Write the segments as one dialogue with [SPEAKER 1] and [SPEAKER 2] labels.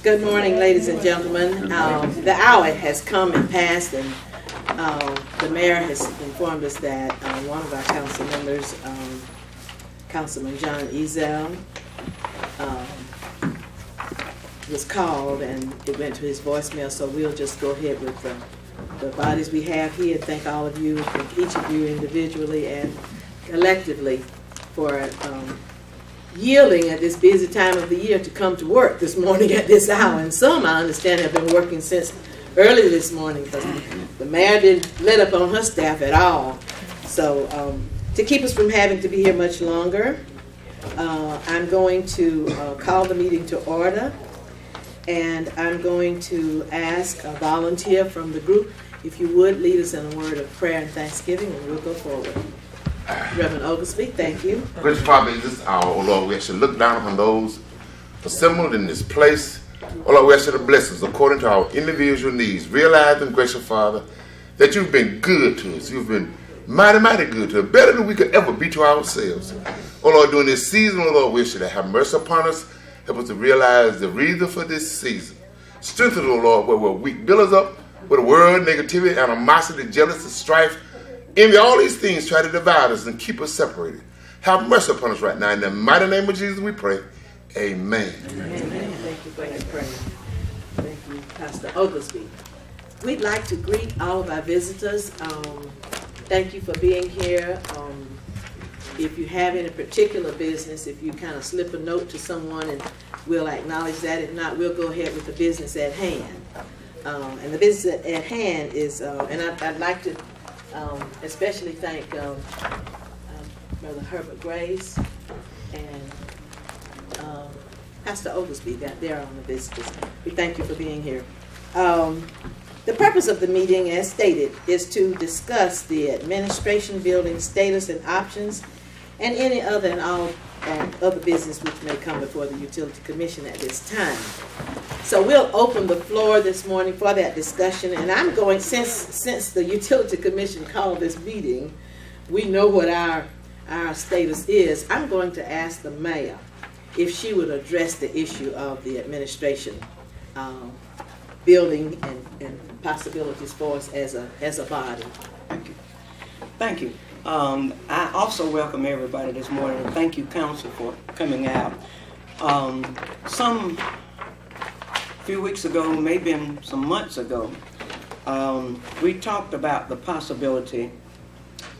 [SPEAKER 1] Good morning, ladies and gentlemen. The hour has come and passed, and the mayor has informed us that one of our council members, Councilman John Ezell, was called, and it went to his voicemail, so we'll just go ahead with the bodies we have here. Thank all of you, thank each of you individually and collectively for yielding at this busy time of the year to come to work this morning at this hour. And some, I understand, have been working since early this morning because the mayor didn't let up on her staff at all. So to keep us from having to be here much longer, I'm going to call the meeting to order, and I'm going to ask a volunteer from the group, if you would, lead us in a word of prayer and thanksgiving, and we'll go forward. Reverend Oglesby, thank you.
[SPEAKER 2] Gracious Father, in this hour, oh Lord, we ask you to look down upon those assembled in this place. Oh Lord, we ask you to bless us according to our individual needs. Realize, and gracious Father, that you've been good to us. You've been mighty, mighty good to us, better than we could ever be to ourselves. Oh Lord, during this season, oh Lord, we ask you to have mercy upon us. Help us to realize the reason for this season. Strengthen us, oh Lord, where we're weak. Build us up with the word, negativity, animosity, jealousy, strife, envy, all these things try to divide us and keep us separated. Have mercy upon us right now. In the mighty name of Jesus we pray. Amen.
[SPEAKER 1] Amen. Thank you for that prayer. Thank you, Pastor Oglesby. We'd like to greet all of our visitors. Thank you for being here. If you have any particular business, if you kind of slip a note to someone, and we'll acknowledge that. If not, we'll go ahead with the business at hand. And the business at hand is, and I'd like to especially thank Brother Herbert Grace and Pastor Oglesby that they're on the visitors. We thank you for being here. The purpose of the meeting, as stated, is to discuss the administration building status and options, and any other and all other business which may come before the Utility Commission at this time. So we'll open the floor this morning for that discussion, and I'm going, since the Utility Commission called this meeting, we know what our status is. I'm going to ask the mayor if she would address the issue of the administration building and possibilities for us as a body.
[SPEAKER 3] Thank you. Thank you. I also welcome everybody this morning, and thank you, Council, for coming out. Some few weeks ago, maybe some months ago, we talked about the possibility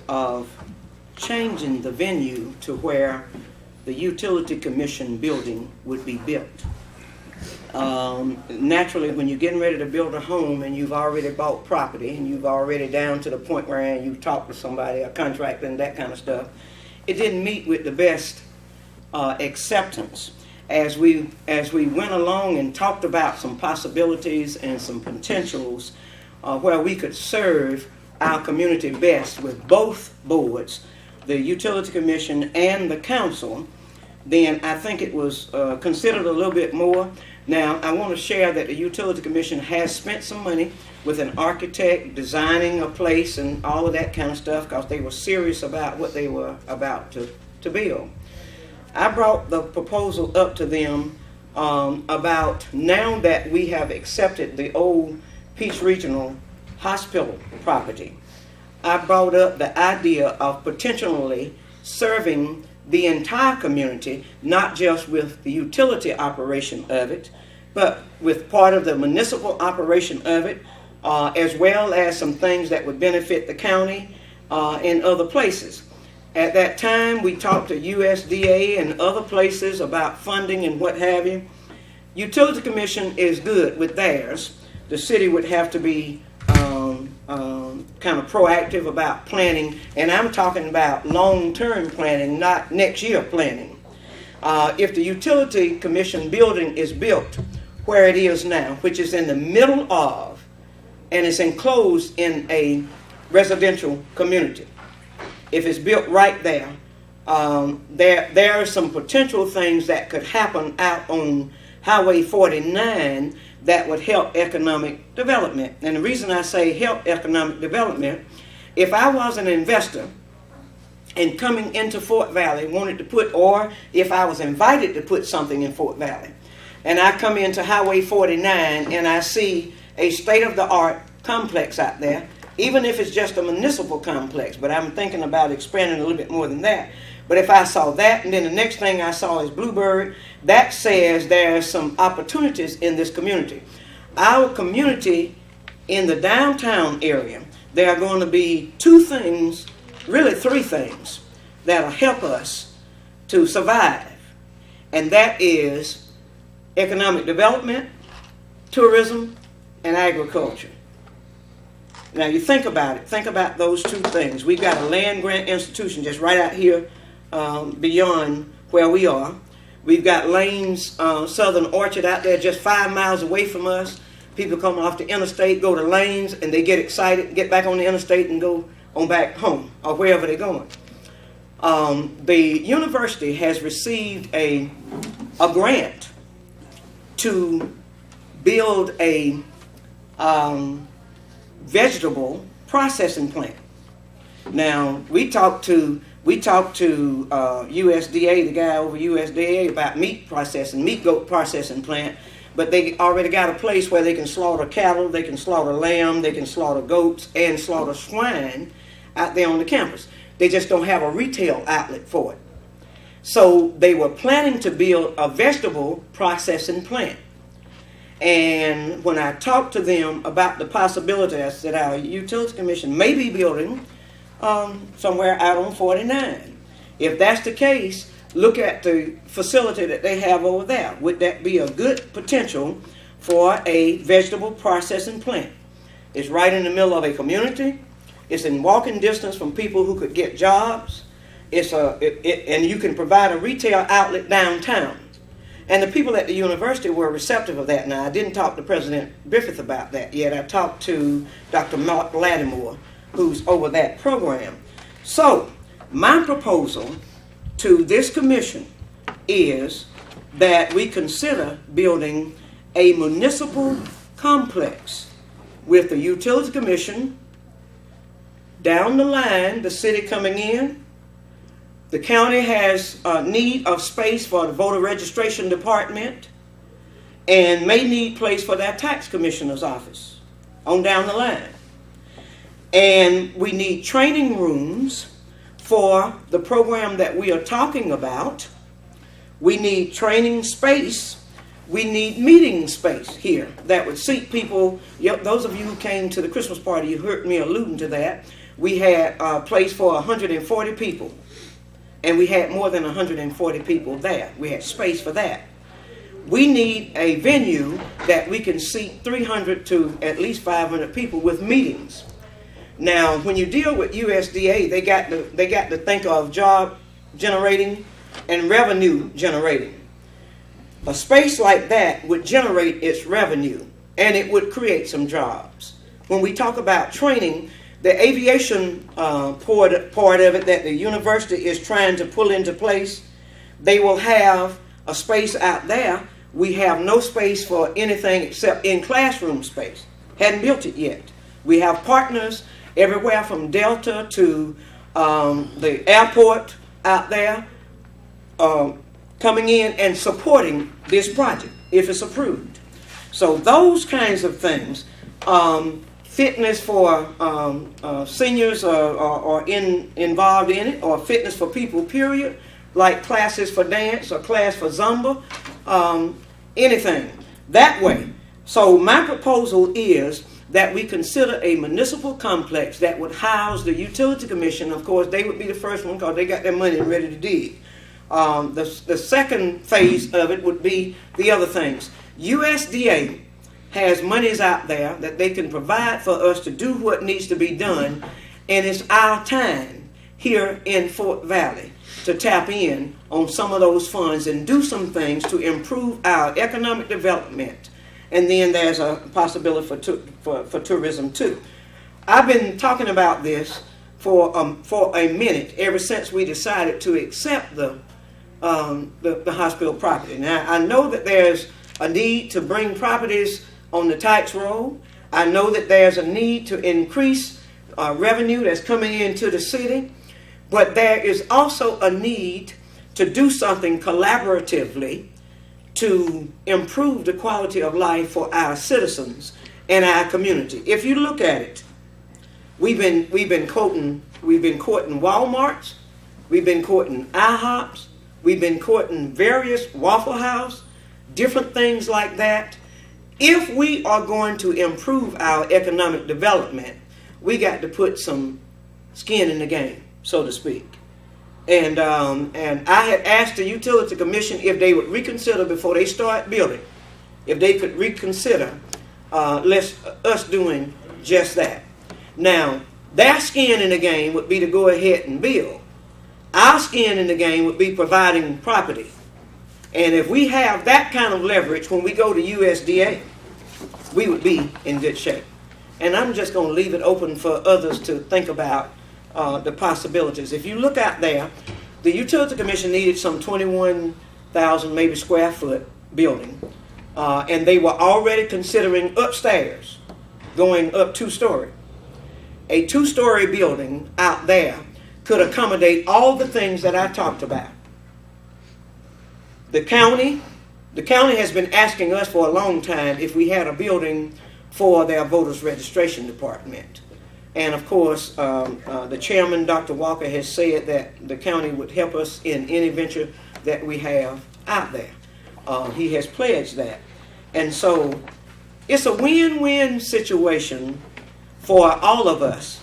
[SPEAKER 3] of changing the venue to where the Utility Commission building would be built. Naturally, when you're getting ready to build a home and you've already bought property and you've already down to the point where you've talked to somebody, a contractor and that kind of stuff, it didn't meet with the best acceptance. As we went along and talked about some possibilities and some potentials where we could serve our community best with both boards, the Utility Commission and the Council, then I think it was considered a little bit more. Now, I want to share that the Utility Commission has spent some money with an architect designing a place and all of that kind of stuff because they were serious about what they were about to build. I brought the proposal up to them about now that we have accepted the old Peach Regional Hospital property. I brought up the idea of potentially serving the entire community, not just with the utility operation of it, but with part of the municipal operation of it, as well as some things that would benefit the county and other places. At that time, we talked to USDA and other places about funding and what have you. Utility Commission is good with theirs. The city would have to be kind of proactive about planning, and I'm talking about long-term planning, not next year planning. If the Utility Commission building is built where it is now, which is in the middle of, and it's enclosed in a residential community, if it's built right there, there are some potential things that could happen out on Highway 49 that would help economic development. And the reason I say help economic development, if I was an investor and coming into Fort Valley wanted to put, or if I was invited to put something in Fort Valley, and I come into Highway 49 and I see a state-of-the-art complex out there, even if it's just a municipal complex, but I'm thinking about expanding a little bit more than that. But if I saw that, and then the next thing I saw is Bluebird, that says there's some opportunities in this community. Our community in the downtown area, there are going to be two things, really three things, that'll help us to survive. And that is economic development, tourism, and agriculture. Now you think about it. Think about those two things. We've got a land grant institution just right out here beyond where we are. We've got Lane's Southern Orchard out there just 5 miles away from us. People come off the interstate, go to Lane's, and they get excited, get back on the interstate and go on back home or wherever they're going. The university has received a grant to build a vegetable processing plant. Now, we talked to USDA, the guy over USDA, about meat goat processing plant, but they already got a place where they can slaughter cattle, they can slaughter lamb, they can slaughter goats, and slaughter swine out there on the campus. They just don't have a retail outlet for it. So they were planning to build a vegetable processing plant. And when I talked to them about the possibility, I said our Utilities Commission may be building somewhere out on 49. If that's the case, look at the facility that they have over there. Would that be a good potential for a vegetable processing plant? It's right in the middle of a community. It's in walking distance from people who could get jobs. And you can provide a retail outlet downtown. And the people at the university were receptive of that. Now, I didn't talk to President Griffith about that yet. I talked to Dr. Mark Lattimore, who's over that program. So, my proposal to this commission is that we consider building a municipal complex with the Utilities Commission, down the line, the city coming in. The county has a need of space for the voter registration department and may need place for their tax commissioner's office on down the line. And we need training rooms for the program that we are talking about. We need training space. We need meeting space here that would seat people. Those of you who came to the Christmas party, you heard me alluding to that. We had a place for 140 people. And we had more than 140 people there. We had space for that. We need a venue that we can seat 300 to at least 500 people with meetings. Now, when you deal with USDA, they got to think of job generating and revenue generating. A space like that would generate its revenue, and it would create some jobs. When we talk about training, the aviation part of it that the university is trying to pull into place, they will have a space out there. We have no space for anything except in classroom space. Hadn't built it yet. We have partners everywhere from Delta to the airport out there coming in and supporting this project if it's approved. So those kinds of things. Fitness for seniors or involved in it, or fitness for people, period, like classes for dance or class for Zumba, anything that way. So my proposal is that we consider a municipal complex that would house the Utility Commission. Of course, they would be the first one because they got their money ready to dig. The second phase of it would be the other things. USDA has monies out there that they can provide for us to do what needs to be done, and it's our time here in Fort Valley to tap in on some of those funds and do some things to improve our economic development. And then there's a possibility for tourism too. I've been talking about this for a minute, ever since we decided to accept the hospital property. Now, I know that there's a need to bring properties on the tax roll. I know that there's a need to increase revenue that's coming into the city, but there is also a need to do something collaboratively to improve the quality of life for our citizens and our community. If you look at it, we've been courting Walmarts, we've been courting IHOPs, we've been courting various Waffle House, different things like that. If we are going to improve our economic development, we got to put some skin in the game, so to speak. And I had asked the Utility Commission if they would reconsider before they start building, if they could reconsider us doing just that. Now, their skin in the game would be to go ahead and build. Our skin in the game would be providing property. And if we have that kind of leverage when we go to USDA, we would be in good shape. And I'm just going to leave it open for others to think about the possibilities. If you look out there, the Utility Commission needed some 21,000 maybe square foot building. And they were already considering upstairs, going up 2-story. A 2-story building out there could accommodate all the things that I talked about. The county has been asking us for a long time if we had a building for their voters registration department. And of course, the chairman, Dr. Walker, has said that the county would help us in any venture that we have out there. He has pledged that. And so it's a win-win situation for all of us.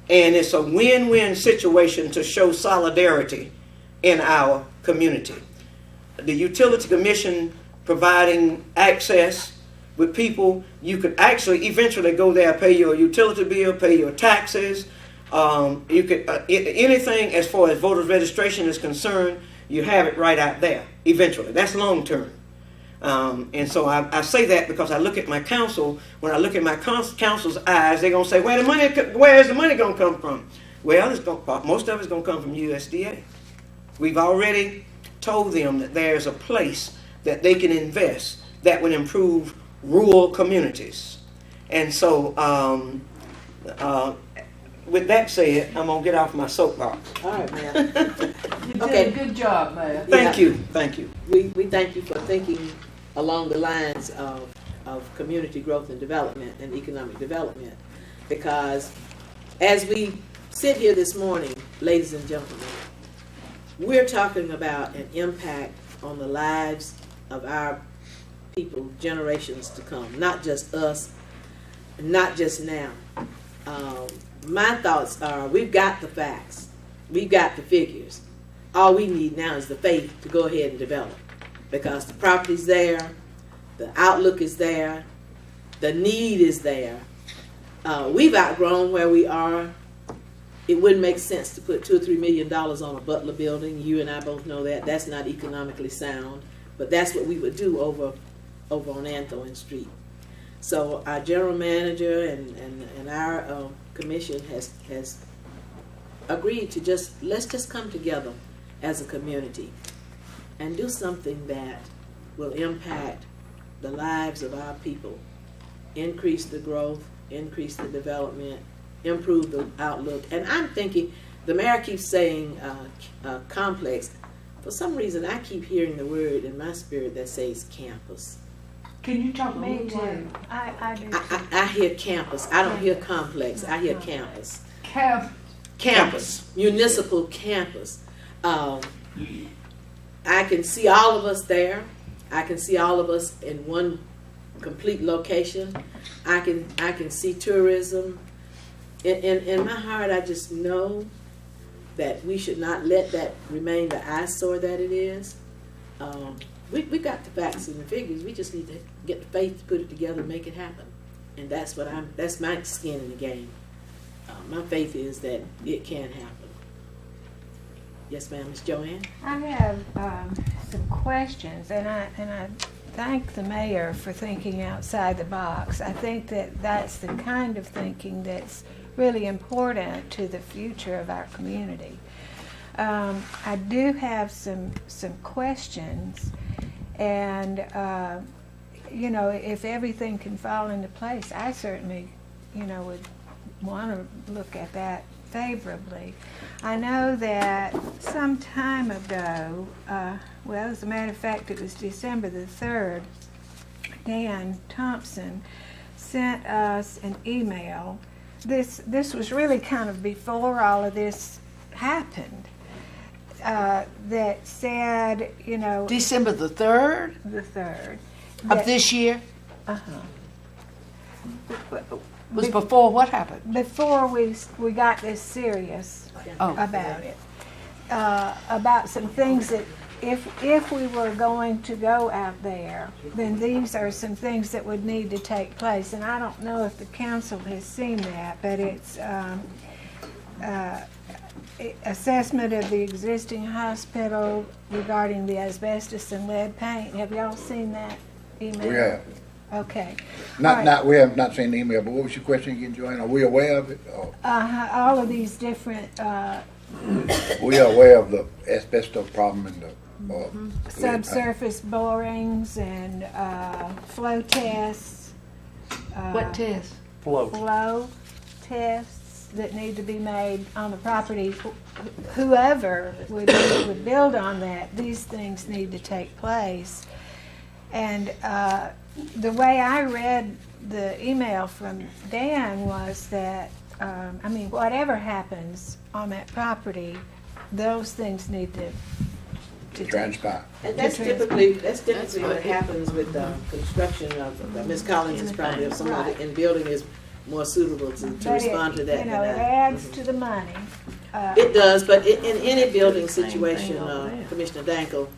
[SPEAKER 3] And it's a win-win situation to show solidarity in our community. The Utility Commission providing access with people, you could actually eventually go there, pay your utility bill, pay your taxes. You could anything as far as voters registration is concerned, you have it right out there eventually. That's long term. And so I say that because I look at my council. When I look at my council's eyes, they're going to say, where is the money going to come from? Well, most of it's going to come from USDA. We've already told them that there's a place that they can invest that would improve rural communities. And so with that said, I'm going to get off my soapbox.
[SPEAKER 1] All right, ma'am.
[SPEAKER 4] You did a good job, Mayor.
[SPEAKER 3] Thank you.
[SPEAKER 1] We thank you for thinking along the lines of community growth and development and economic development, because as we sit here this morning, ladies and gentlemen, we're talking about an impact on the lives of our people, generations to come, not just us, not just now. My thoughts are, we've got the facts, we've got the figures. All we need now is the faith to go ahead and develop, because the property's there, the outlook is there, the need is there. We've outgrown where we are. It wouldn't make sense to put $2 or $3 million on a Butler building. You and I both know that. That's not economically sound, but that's what we would do over on Anthony Street. So our general manager and our commission has agreed to let's just come together as a community and do something that will impact the lives of our people, increase the growth, increase the development, improve the outlook. And I'm thinking, the mayor keeps saying complex. For some reason, I keep hearing the word in my spirit that says campus.
[SPEAKER 4] Can you talk
[SPEAKER 5] Me
[SPEAKER 4] more?
[SPEAKER 5] too. I do.
[SPEAKER 1] I hear campus. I don't hear complex. I hear campus.
[SPEAKER 4] Campus.
[SPEAKER 1] Municipal campus. I can see all of us there. I can see all of us in one complete location. I can see tourism. In my heart, I just know that we should not let that remain the eyesore that it is. We got the facts and the figures. We just need to get the faith to put it together and make it happen. And that's my skin in the game. My faith is that it can happen. Yes, ma'am, Ms. Jo Ann?
[SPEAKER 5] I have some questions, and I thank the mayor for thinking outside the box. I think that that's the kind of thinking that's really important to the future of our community. I do have some questions, and if everything can fall into place, I certainly would want to look at that favorably. I know that some time ago, well, as a matter of fact, it was December the 3rd, Dan Thompson sent us an email. This was really kind of before all of this happened, that said, you know,
[SPEAKER 4] December the 3rd
[SPEAKER 5] the 3rd.
[SPEAKER 4] of this year
[SPEAKER 5] Uh-huh.
[SPEAKER 4] was before what happened?
[SPEAKER 5] Before we got this serious
[SPEAKER 4] Oh.
[SPEAKER 5] about it, about some things that if we were going to go out there, then these are some things that would need to take place. And I don't know if the council has seen that, but it's assessment of the existing hospital regarding the asbestos and lead paint. Have y'all seen that email?
[SPEAKER 6] We have.
[SPEAKER 5] Okay. All right.
[SPEAKER 6] We have not seen the email, but what was your question again, Joanne? Are we aware of it? Or
[SPEAKER 5] All of these different
[SPEAKER 6] we are aware of the asbestos problem and the
[SPEAKER 5] subsurface borings and flow tests.
[SPEAKER 4] What test?
[SPEAKER 5] Flow tests that need to be made on the property. Whoever would build on that, these things need to take place. And the way I read the email from Dan was that, I mean, whatever happens on that property, those things need to
[SPEAKER 6] transpire.
[SPEAKER 1] And that's typically what happens with construction of, Ms. Collins is probably of somebody in building is more suitable to respond to that.
[SPEAKER 5] You know, it adds to the money.
[SPEAKER 1] It does, but in any building situation, Commissioner Dankel,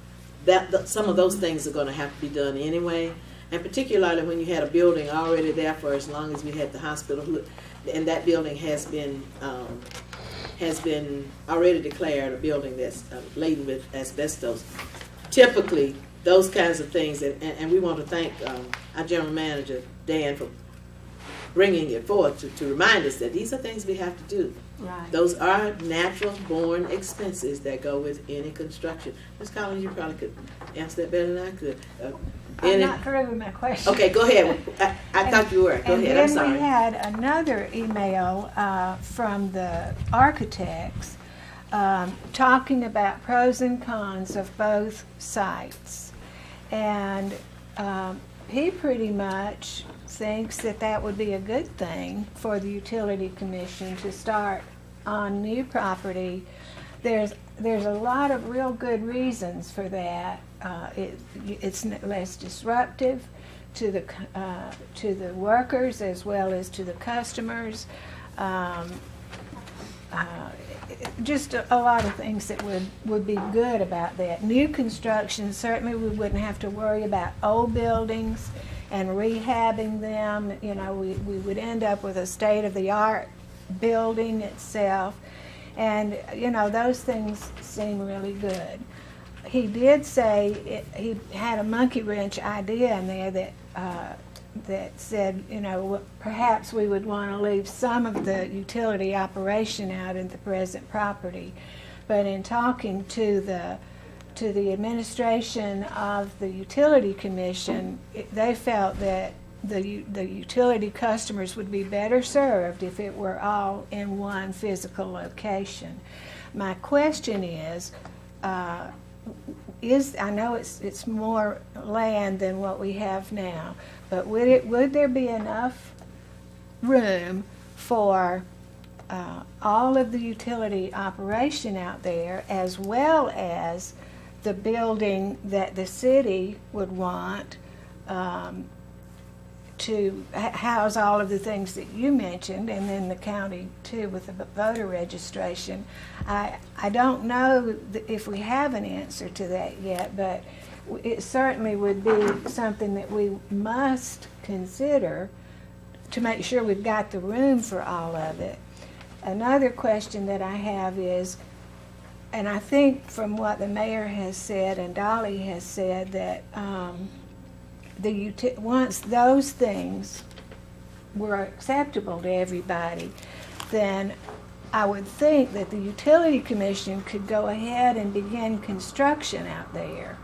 [SPEAKER 1] some of those things are going to have to be done anyway, and particularly when you had a building already there for as long as we had the hospital, and that building has been already declared a building that's laden with asbestos. Typically, those kinds of things, and we want to thank our General Manager, Dan, for bringing it forth to remind us that these are things we have to do.
[SPEAKER 5] Right.
[SPEAKER 1] Those are natural-born expenses that go with any construction. Ms. Collins, you probably could answer that better than I could.
[SPEAKER 5] I'm not through with my question.
[SPEAKER 1] Okay, go ahead. I thought you were. Go ahead. I'm
[SPEAKER 5] And then
[SPEAKER 1] sorry.
[SPEAKER 5] we had another email from the architects talking about pros and cons of both sites. And he pretty much thinks that would be a good thing for the Utility Commission to start on new property. There's a lot of real good reasons for that. It's less disruptive to the workers as well as to the customers. Just a lot of things that would be good about that. New construction, certainly we wouldn't have to worry about old buildings and rehabbing them. You know, we would end up with a state-of-the-art building itself. And, you know, those things seem really good. He did say he had a monkey wrench idea in there that said, you know, perhaps we would want to leave some of the utility operation out in the present property. But in talking to the administration of the Utility Commission, they felt that the utility customers would be better served if it were all in one physical location. My question is I know it's more land than what we have now, but would there be enough room for all of the utility operation out there, as well as the building that the city would want to house all of the things that you mentioned, and then the county too with the voter registration? I don't know if we have an answer to that yet, but it certainly would be something that we must consider to make sure we've got the room for all of it. Another question that I have is, and I think from what the mayor has said and Dollie has said, that once those things were acceptable to everybody, then I would think that the Utility Commission could go ahead and begin construction out there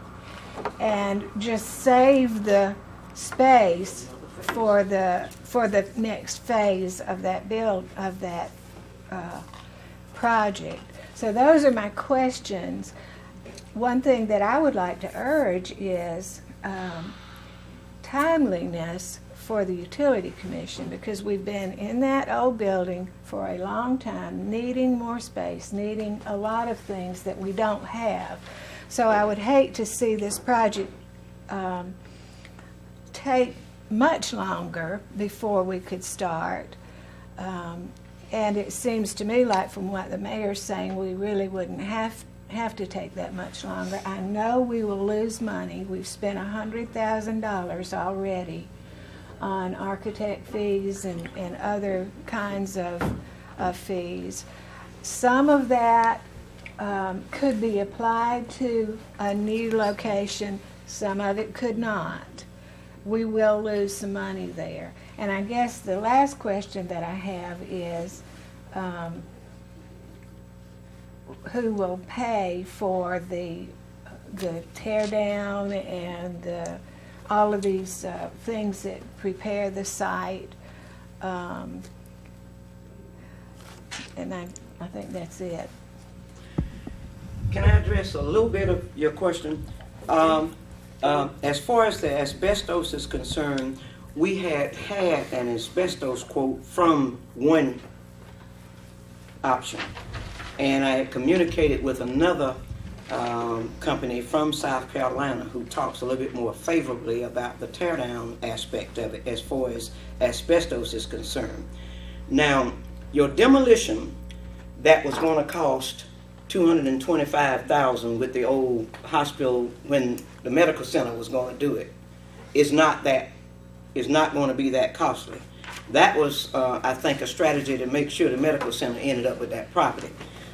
[SPEAKER 5] and just save the space for the next phase of that project. So those are my questions. One thing that I would like to urge is timeliness for the Utility Commission, because we've been in that old building for a long time, needing more space, needing a lot of things that we don't have. So I would hate to see this project take much longer before we could start. And it seems to me like, from what the mayor's saying, we really wouldn't have to take that much longer. I know we will lose money. We've spent $100,000 already on architect fees and other kinds of fees. Some of that could be applied to a new location. Some of it could not. We will lose some money there. And I guess the last question that I have is, who will pay for the tear down and all of these things that prepare the site? And I think that's it.
[SPEAKER 3] Can I address a little bit of your question? As far as the asbestos is concerned, we had an asbestos quote from one option, and I had communicated with another company from South Carolina who talks a little bit more favorably about the teardown aspect of it as far as asbestos is concerned. Now, your demolition that was going to cost $225,000 with the old hospital when the medical center was going to do it is not going to be that costly. That was, I think, a strategy to make sure the medical center ended up with that property.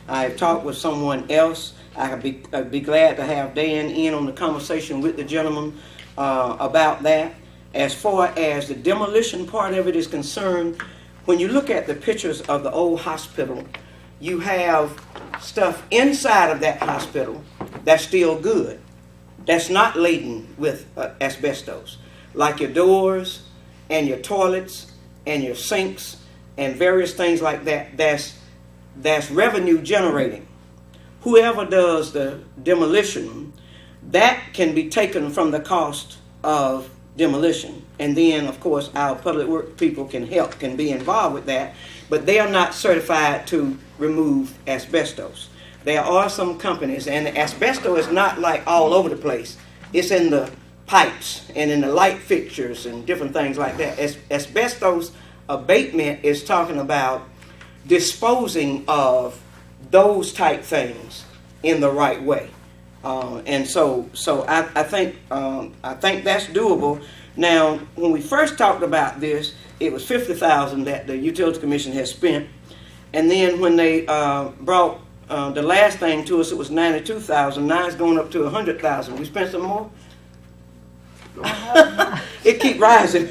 [SPEAKER 3] I've talked with someone else. I'd be glad to have Dan in on the conversation with the gentleman about that. As far as the demolition part of it is concerned, when you look at the pictures of the old hospital, you have stuff inside of that hospital that's still good, that's not laden with asbestos, like your doors and your toilets and your sinks and various things like that. That's revenue generating. Whoever does the demolition, that can be taken from the cost of demolition, and then of course our public work people can be involved with that, but they are not certified to remove asbestos. There are some companies, and the asbestos is not like all over the place. It's in the pipes and in the light fixtures and different things like that. Asbestos abatement is talking about disposing of those type things in the right way, and so I think that's doable. Now, when we first talked about this, it was $50,000 that the Utility Commission has spent, and then when they brought the last thing to us, it was $92,000. Now it's going up to $100,000. We spent some more. It keep rising.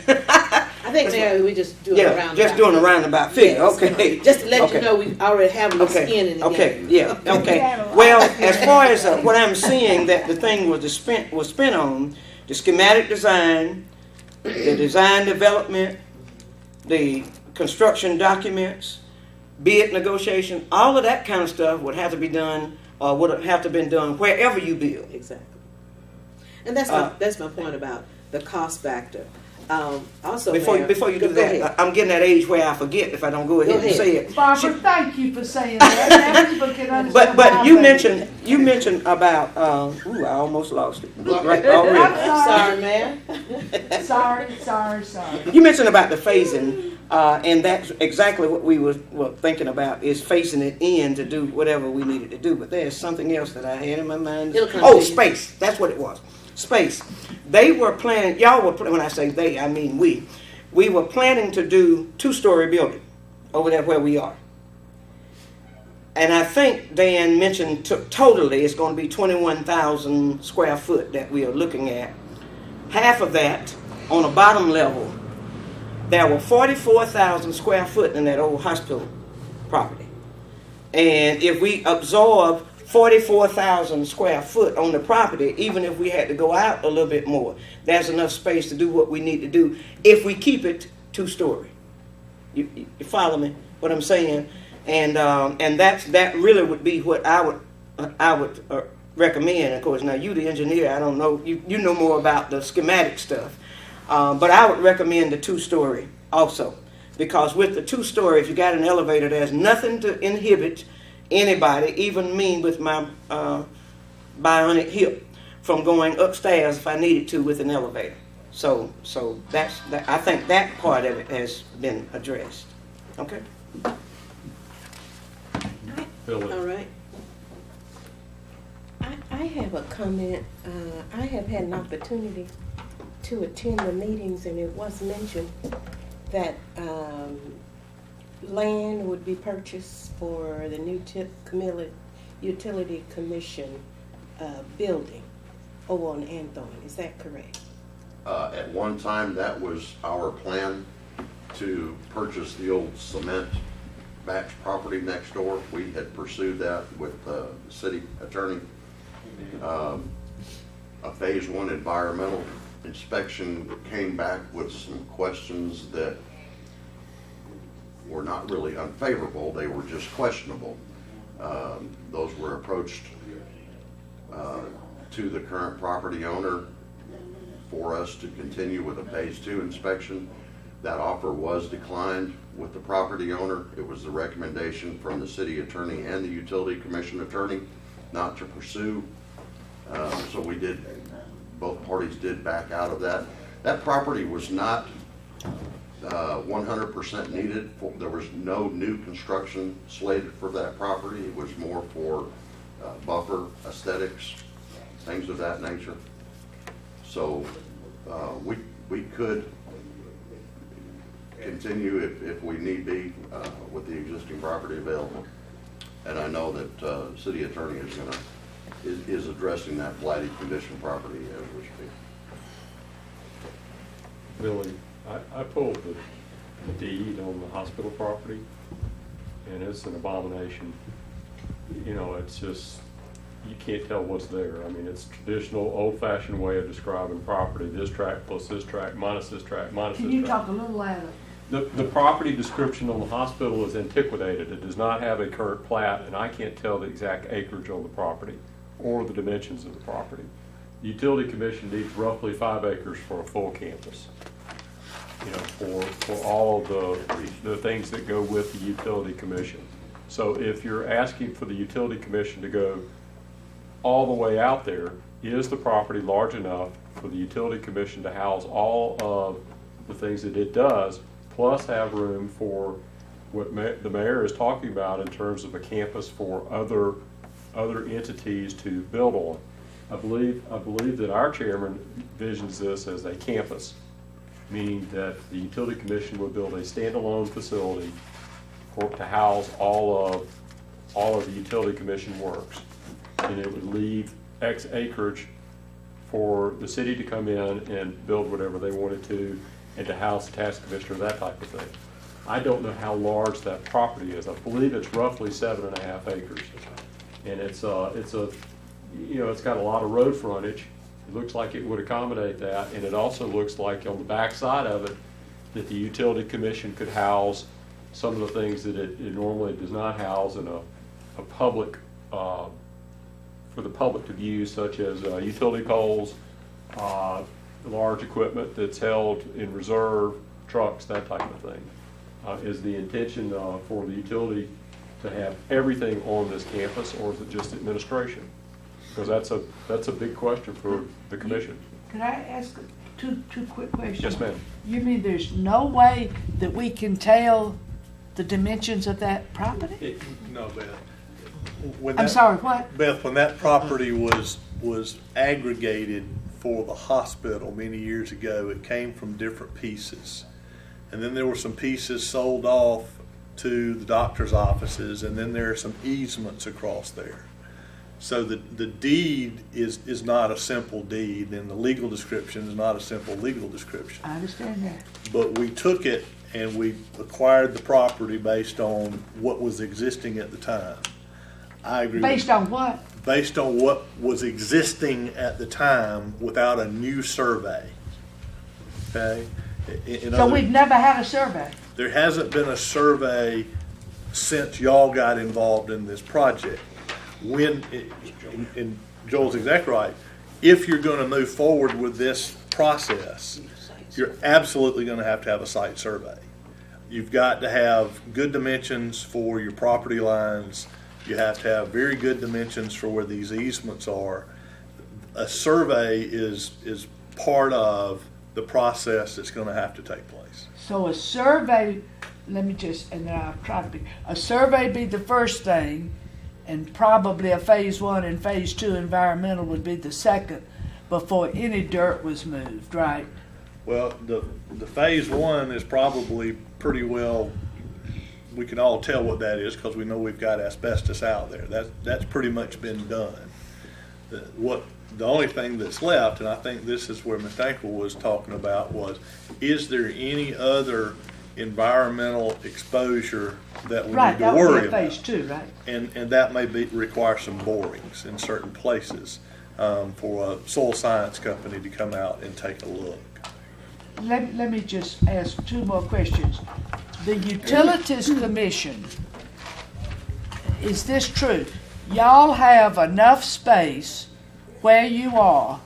[SPEAKER 1] I think maybe we just do a roundabout.
[SPEAKER 3] Just doing a roundabout figure.
[SPEAKER 1] Yes.
[SPEAKER 3] Okay.
[SPEAKER 1] Just to let you know, we already have the skin in the game.
[SPEAKER 3] Yeah. Okay. Well, as far as what I'm seeing that the thing was spent on, the schematic design, the design development, the construction documents, bid negotiation, all of that kind of stuff would have to be done, or would have to been done wherever you build.
[SPEAKER 1] Exactly. And that's my point about the cost factor. Also,
[SPEAKER 3] before you do that,
[SPEAKER 1] ahead.
[SPEAKER 3] I'm getting that age where I forget if I don't go ahead and say it.
[SPEAKER 4] Barbara, thank you for saying that. Now people can understand.
[SPEAKER 3] But you mentioned about I almost lost it. Right, already.
[SPEAKER 1] Sorry, man.
[SPEAKER 4] Sorry.
[SPEAKER 3] You mentioned about the phasing, and that's exactly what we were thinking about, is phasing it in to do whatever we needed to do. But there's something else that I had in my mind. Space. That's what it was. Space. They were planning, when I say they, I mean we were planning to do 2-story building over there where we are. And I think Dan mentioned totally it's going to be 21,000 square foot that we are looking at. Half of that on the bottom level, there were 44,000 square foot in that old hospital property. And if we absorb 44,000 square foot on the property, even if we had to go out a little bit more, there's enough space to do what we need to do if we keep it 2-story. You follow me? What I'm saying? And that really would be what I would recommend. Of course, now you the engineer, I don't know, you know more about the schematic stuff. But I would recommend the 2-story also, because with the 2-story, if you got an elevator, there's nothing to inhibit anybody, even me with my bionic hip, from going upstairs if I needed to with an elevator. So that's that. I think that part of it has been addressed. Okay.
[SPEAKER 1] All right.
[SPEAKER 7] I have a comment. I have had an opportunity to attend the meetings, and it was mentioned that land would be purchased for the new Utility Commission building over on Anthony. Is that correct?
[SPEAKER 8] At one time, that was our plan, to purchase the old cement batch property next door. We had pursued that with the city attorney. A phase 1 environmental inspection came back with some questions that were not really unfavorable, they were just questionable. Those were approached to the current property owner for us to continue with a phase 2 inspection. That offer was declined with the property owner. It was the recommendation from the city attorney and the utility commission attorney not to pursue. So we did, both parties did back out of that. That property was not 100% needed. There was no new construction slated for that property. It was more for buffer aesthetics, things of that nature. So we could continue if we need be with the existing property available. And I know that city attorney is addressing that blighted condition property as we speak.
[SPEAKER 9] Billy, I pulled the deed on the hospital property, and it's an abomination. You know, it's just, you can't tell what's there. I mean, it's traditional, old-fashioned way of describing property. This tract plus this tract, minus this tract, minus this tract.
[SPEAKER 4] Can you talk a little louder?
[SPEAKER 9] The property description on the hospital is antiquated. It does not have a current plat, and I can't tell the exact acreage on the property or the dimensions of the property. The Utility Commission needs roughly 5 acres for a full campus. You know, for all of the things that go with the Utility Commission. So if you're asking for the Utility Commission to go all the way out there, is the property large enough for the Utility Commission to house all of the things that it does, plus have room for what the mayor is talking about in terms of a campus for other entities to build on? I believe that our chairman visions this as a campus, meaning that the Utility Commission would build a standalone facility to house all of the Utility Commission works. And it would leave X acreage for the city to come in and build whatever they wanted to, and to house the tax commissioner, that type of thing. I don't know how large that property is. I believe it's roughly 7.5 acres. And it's got a lot of road frontage. It looks like it would accommodate that, and it also looks like on the back side of it that the Utility Commission could house some of the things that it normally does not house in a public, for the public to view, such as utility poles, large equipment that's held in reserve, trucks, that type of thing. Is the intention for the utility to have everything on this campus, or is it just administration? Because that's a big question for the commission.
[SPEAKER 4] Could I ask two quick questions?
[SPEAKER 9] Yes, ma'am.
[SPEAKER 4] You mean there's no way that we can tell the dimensions of that property?
[SPEAKER 10] No, Beth. When
[SPEAKER 4] I'm sorry, what?
[SPEAKER 10] Beth, when that property was aggregated for the hospital many years ago, it came from different pieces. And then there were some pieces sold off to the doctor's offices, and then there are some easements across there. So the deed is not a simple deed, and the legal description is not a simple legal description.
[SPEAKER 4] I understand that.
[SPEAKER 10] But we took it and we acquired the property based on what was existing at the time. I agree.
[SPEAKER 4] Based on what?
[SPEAKER 10] Based on what was existing at the time without a new survey. Okay?
[SPEAKER 4] So we've never had a survey?
[SPEAKER 10] There hasn't been a survey since y'all got involved in this project. And Joel's exactly right. If you're going to move forward with this process, you're absolutely going to have a site survey. You've got to have good dimensions for your property lines. You have to have very good dimensions for where these easements are. A survey is part of the process that's going to have to take place.
[SPEAKER 4] So a survey, let me just, and then I'll try to be, a survey be the first thing, and probably a phase 1 and phase 2 environmental would be the second before any dirt was moved, right?
[SPEAKER 10] Well, the phase 1 is probably pretty well, we can all tell what that is because we know we've got asbestos out there. That's pretty much been done. The only thing that's left, and I think this is where Ms. Dankel was talking about, was is there any other environmental exposure that we need to worry about?
[SPEAKER 4] Right, that would be a phase 2, right?
[SPEAKER 10] And that may require some borings in certain places for a soil science company to come out and take a look.
[SPEAKER 4] Let me just ask 2 more questions. The Utilities Commission, is this true? Y'all have enough space where you are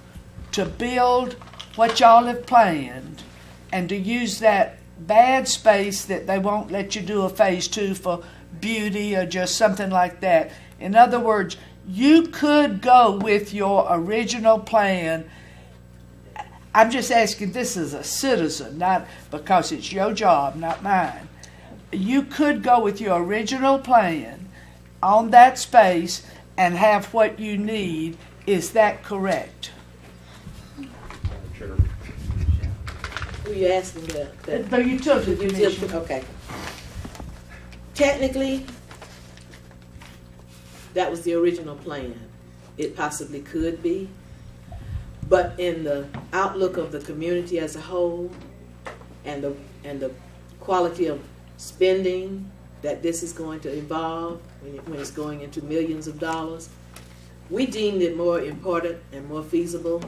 [SPEAKER 4] to build what y'all have planned and to use that bad space that they won't let you do a phase 2 for beauty or just something like that. In other words, you could go with your original plan. I'm just asking this as a citizen, not because it's your job, not mine. You could go with your original plan on that space and have what you need. Is that correct?
[SPEAKER 9] Sure.
[SPEAKER 1] Who you asking
[SPEAKER 4] The Utility Commission.
[SPEAKER 1] Okay. Technically, that was the original plan. It possibly could be. But in the outlook of the community as a whole and the quality of spending that this is going to involve when it's going into millions of dollars, we deemed it more important and more feasible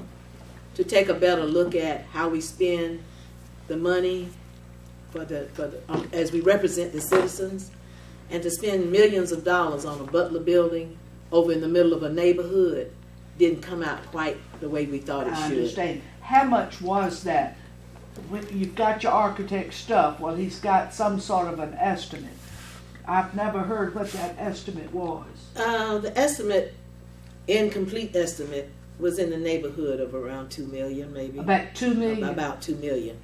[SPEAKER 1] to take a better look at how we spend the money as we represent the citizens, and to spend millions of dollars on a Butler building over in the middle of a neighborhood didn't come out quite the way we thought it should.
[SPEAKER 4] I understand. How much was that? When you've got your architect stuff, well, he's got some sort of an estimate. I've never heard what that estimate was.
[SPEAKER 1] The estimate, incomplete estimate, was in the neighborhood of around $2 million, maybe.
[SPEAKER 4] About $2 million?
[SPEAKER 1] About $2 million.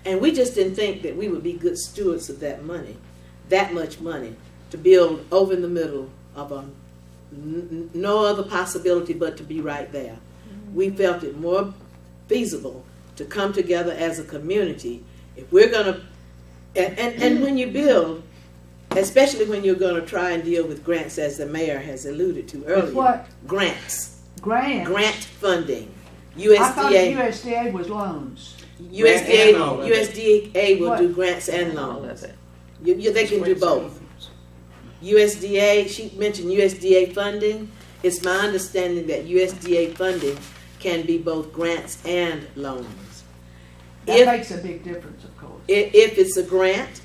[SPEAKER 1] And we just didn't think that we would be good stewards of that money, that much money, to build over in the middle of no other possibility but to be right there. We felt it more feasible to come together as a community. If we're going to, and when you build, especially when you're going to try and deal with grants, as the mayor has alluded to earlier.
[SPEAKER 4] What?
[SPEAKER 1] Grants.
[SPEAKER 4] Grants?
[SPEAKER 1] Grant funding. USDA.
[SPEAKER 4] I thought USDA was loans.
[SPEAKER 1] USDA will do grants and loans. They can do both. USDA, she mentioned USDA funding. It's my understanding that USDA funding can be both grants and loans.
[SPEAKER 4] That makes a big difference, of course.
[SPEAKER 1] If it's a grant,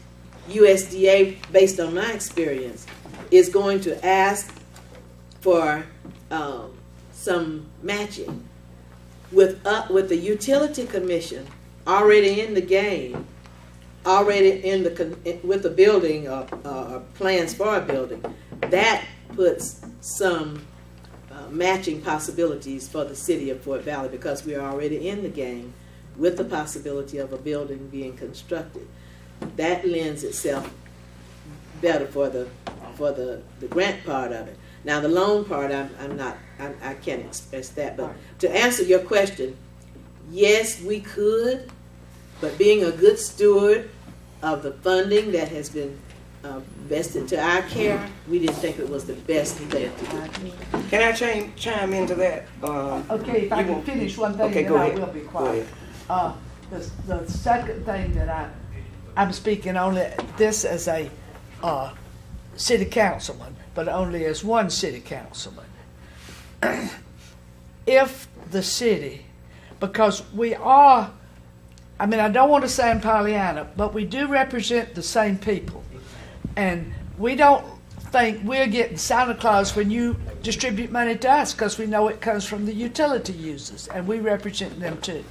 [SPEAKER 1] USDA, based on my experience, is going to ask for some matching. With the Utility Commission already in the game, already with the building or plans for a building, that puts some matching possibilities for the city of Fort Valley, because we are already in the game with the possibility of a building being constructed. That lends itself better for the grant part of it. Now the loan part, I can't express that. But to answer your question, yes, we could, but being a good steward of the funding that has been vested to our care, we didn't think it was the best thing to do.
[SPEAKER 3] Can I chime into that?
[SPEAKER 4] Okay, if I can finish one thing, then I will be quiet. The second thing that I'm speaking only this as a city councilman, but only as one city councilman. If the city, because we are, I don't want to sound Pollyanna, but we do represent the same people. And we don't think we're getting Santa Claus when you distribute money to us, because we know it comes from the utility users, and we represent them too.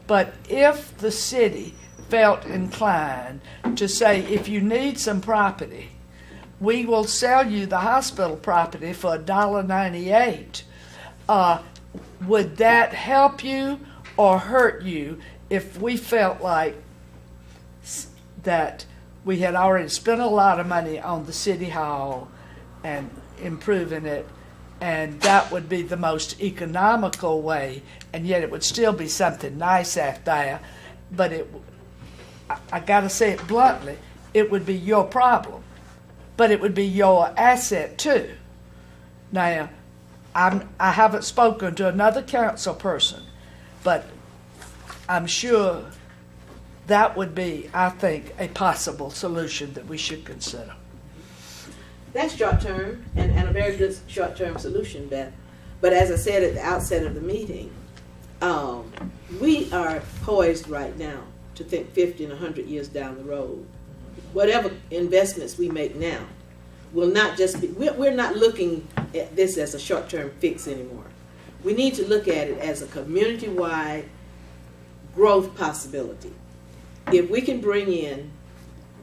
[SPEAKER 4] But if the city felt inclined to say, if you need some property, we will sell you the hospital property for $1.98, would that help you or hurt you if we felt like that we had already spent a lot of money on the city hall and improving it, and that would be the most economical way, and yet it would still be something nice out there, but I gotta say it bluntly, it would be your problem, but it would be your asset too. Now, I haven't spoken to another council person, but I'm sure that would be, I think, a possible solution that we should consider.
[SPEAKER 1] That's short-term, and a very good short-term solution, Beth. But as I said at the outset of the meeting, we are poised right now to think 50 and 100 years down the road. Whatever investments we make now will not just be, we're not looking at this as a short-term fix anymore. We need to look at it as a community-wide growth possibility. If we can bring in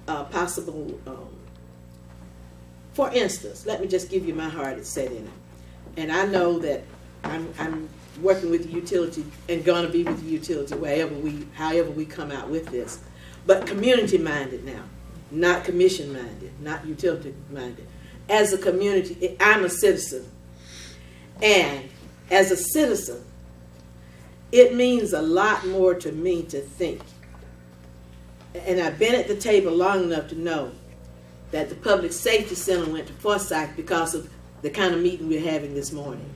[SPEAKER 1] possible, for instance, let me just give you my heart is set in it. And I know that I'm working with the utility and going to be with the utility however we come out with this. But community-minded now, not commission-minded, not utility-minded. As a community, I'm a citizen. And as a citizen, it means a lot more to me to think. And I've been at the table long enough to know that the Public Safety Center went to Forsyth because of the kind of meeting we're having this morning.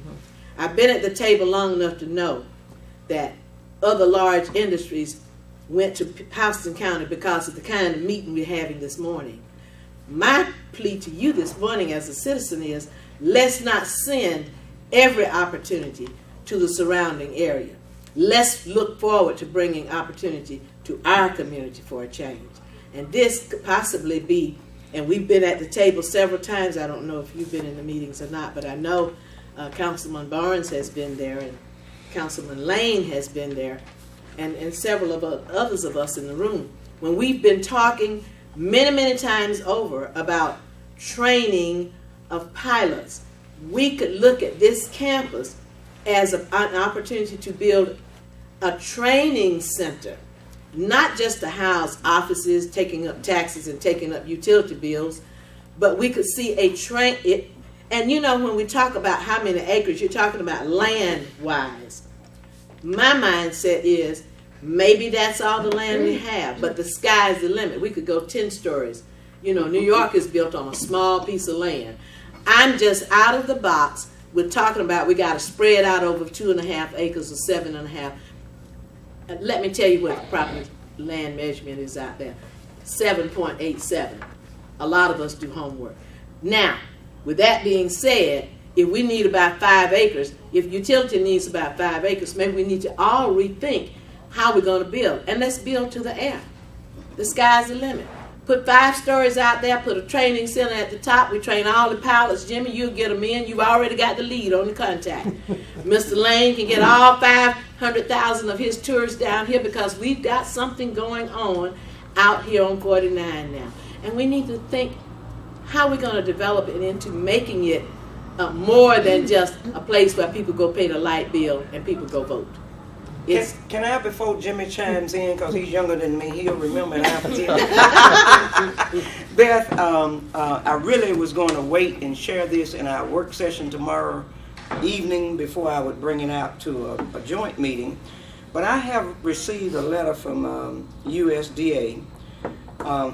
[SPEAKER 1] I've been at the table long enough to know that other large industries went to Houston County because of the kind of meeting we're having this morning. My plea to you this morning as a citizen is, let's not send every opportunity to the surrounding area. Let's look forward to bringing opportunity to our community for a change. And this could possibly be, and we've been at the table several times. I don't know if you've been in the meetings or not, but I know Councilman Barnes has been there, and Councilman Lane has been there, and several of others of us in the room. When we've been talking many, many times over about training of pilots, we could look at this campus as an opportunity to build a training center, not just to house offices, taking up taxes and taking up utility bills, but we could see a and you know, when we talk about how many acres, you're talking about land-wise. My mindset is, maybe that's all the land we have, but the sky's the limit. We could go 10 stories. You know, New York is built on a small piece of land. I'm just out of the box with talking about we got to spread out over 2.5 acres or 7.5. Let me tell you what the proper land measurement is out there. 7.87. A lot of us do homework. Now, with that being said, if we need about 5 acres, if utility needs about 5 acres, maybe we need to all rethink how we're going to build. And let's build to the air. The sky's the limit. Put 5 stories out there, put a training center at the top. We train all the pilots. Jimmy, you'll get them in. You've already got the lead on the contact. Mr. Lane can get all 500,000 of his tourists down here because we've got something going on out here on 49 now. And we need to think how we're going to develop it into making it more than just a place where people go pay the light bill and people go vote.
[SPEAKER 3] Can I, before Jimmy chimes in, because he's younger than me, he'll remember it after. Beth, I really was going to wait and share this in our work session tomorrow evening before I would bring it out to a joint meeting. But I have received a letter from USDA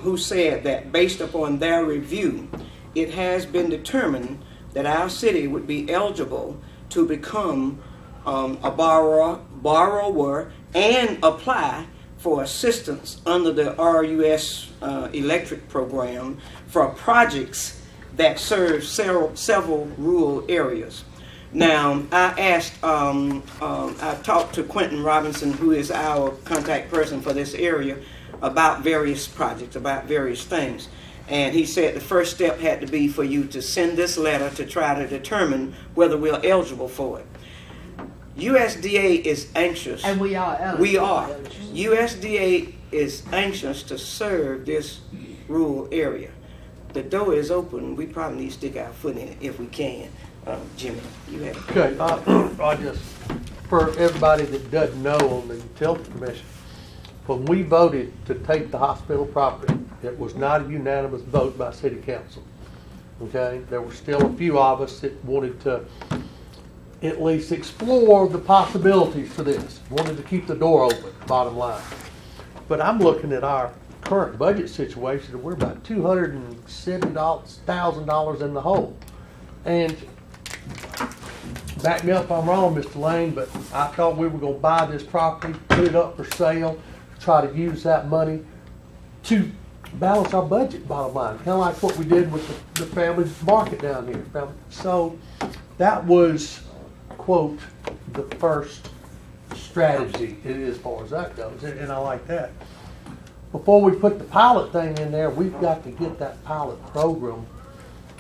[SPEAKER 3] who said that based upon their review, it has been determined that our city would be eligible to become a borrower and apply for assistance under the RUS electric program for projects that serve several rural areas. Now, I talked to Quentin Robinson, who is our contact person for this area, about various projects, about various things. And he said the first step had to be for you to send this letter to try to determine whether we're eligible for it. USDA is anxious.
[SPEAKER 4] And we are eligible.
[SPEAKER 3] We are. USDA is anxious to serve this rural area. The door is open. We probably need to stick our foot in it if we can. Jimmy, you have it.
[SPEAKER 11] Okay, I just, for everybody that doesn't know on the Utility Commission, when we voted to take the hospital property, it was not a unanimous vote by City Council. Okay, there were still a few of us that wanted to at least explore the possibilities for this, wanted to keep the door open, bottom line. But I'm looking at our current budget situation, and we're about $270,000 in the hole. And back me up if I'm wrong, Mr. Lane, but I thought we were going to buy this property, put it up for sale, try to use that money to balance our budget, bottom line. Kind of like what we did with the family market down here. So that was, quote, the first strategy as far as that goes, and I like that. Before we put the pilot thing in there, we've got to get that pilot program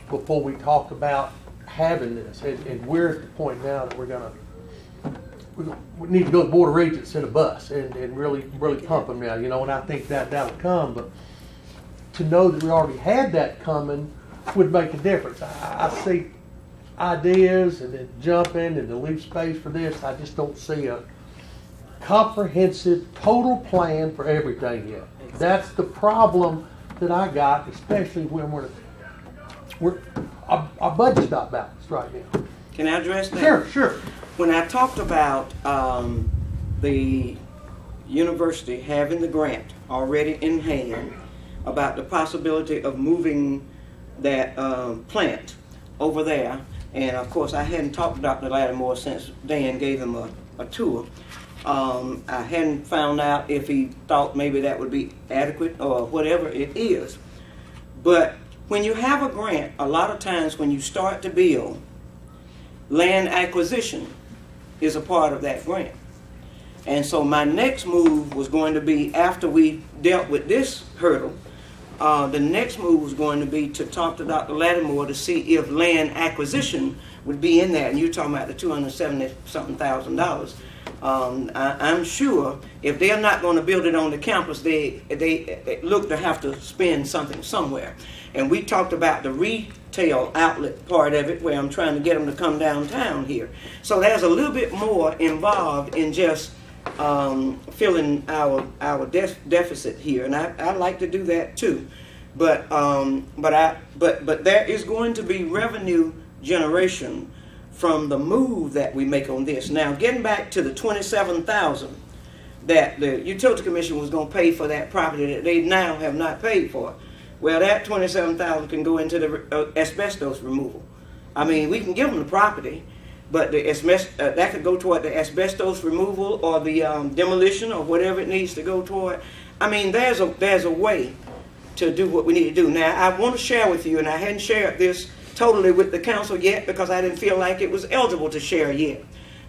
[SPEAKER 11] before we talk about having this. And we're at the point now that we need to go to the Board of Regents in a bus and really pump them now, and I think that'll come. But to know that we already had that coming would make a difference. I see ideas and then jumping and to leave space for this. I just don't see a comprehensive, total plan for everything yet. That's the problem that I got, especially when our budget's not balanced right now.
[SPEAKER 3] Can I address that?
[SPEAKER 11] Sure.
[SPEAKER 3] When I talked about the university having the grant already in hand about the possibility of moving that plant over there, and of course I hadn't talked to Dr. Lattimore since Dan gave him a tour. I hadn't found out if he thought maybe that would be adequate or whatever it is. But when you have a grant, a lot of times when you start to build, land acquisition is a part of that grant. And so my next move was going to be, after we dealt with this hurdle, the next move was going to be to talk to Dr. Lattimore to see if land acquisition would be in that. And you're talking about the $270-something thousand. I'm sure if they're not going to build it on the campus, they look to have to spend something somewhere. And we talked about the retail outlet part of it, where I'm trying to get them to come downtown here. So there's a little bit more involved in just filling our deficit here, and I like to do that too. But there is going to be revenue generation from the move that we make on this. Now, getting back to the $27,000 that the Utility Commission was going to pay for that property that they now have not paid for. Well, that $27,000 can go into the asbestos removal. I mean, we can give them the property, but the that could go toward the asbestos removal or the demolition or whatever it needs to go toward. I mean, there's a way to do what we need to do. Now, I want to share with you, and I hadn't shared this totally with the council yet because I didn't feel like it was eligible to share yet.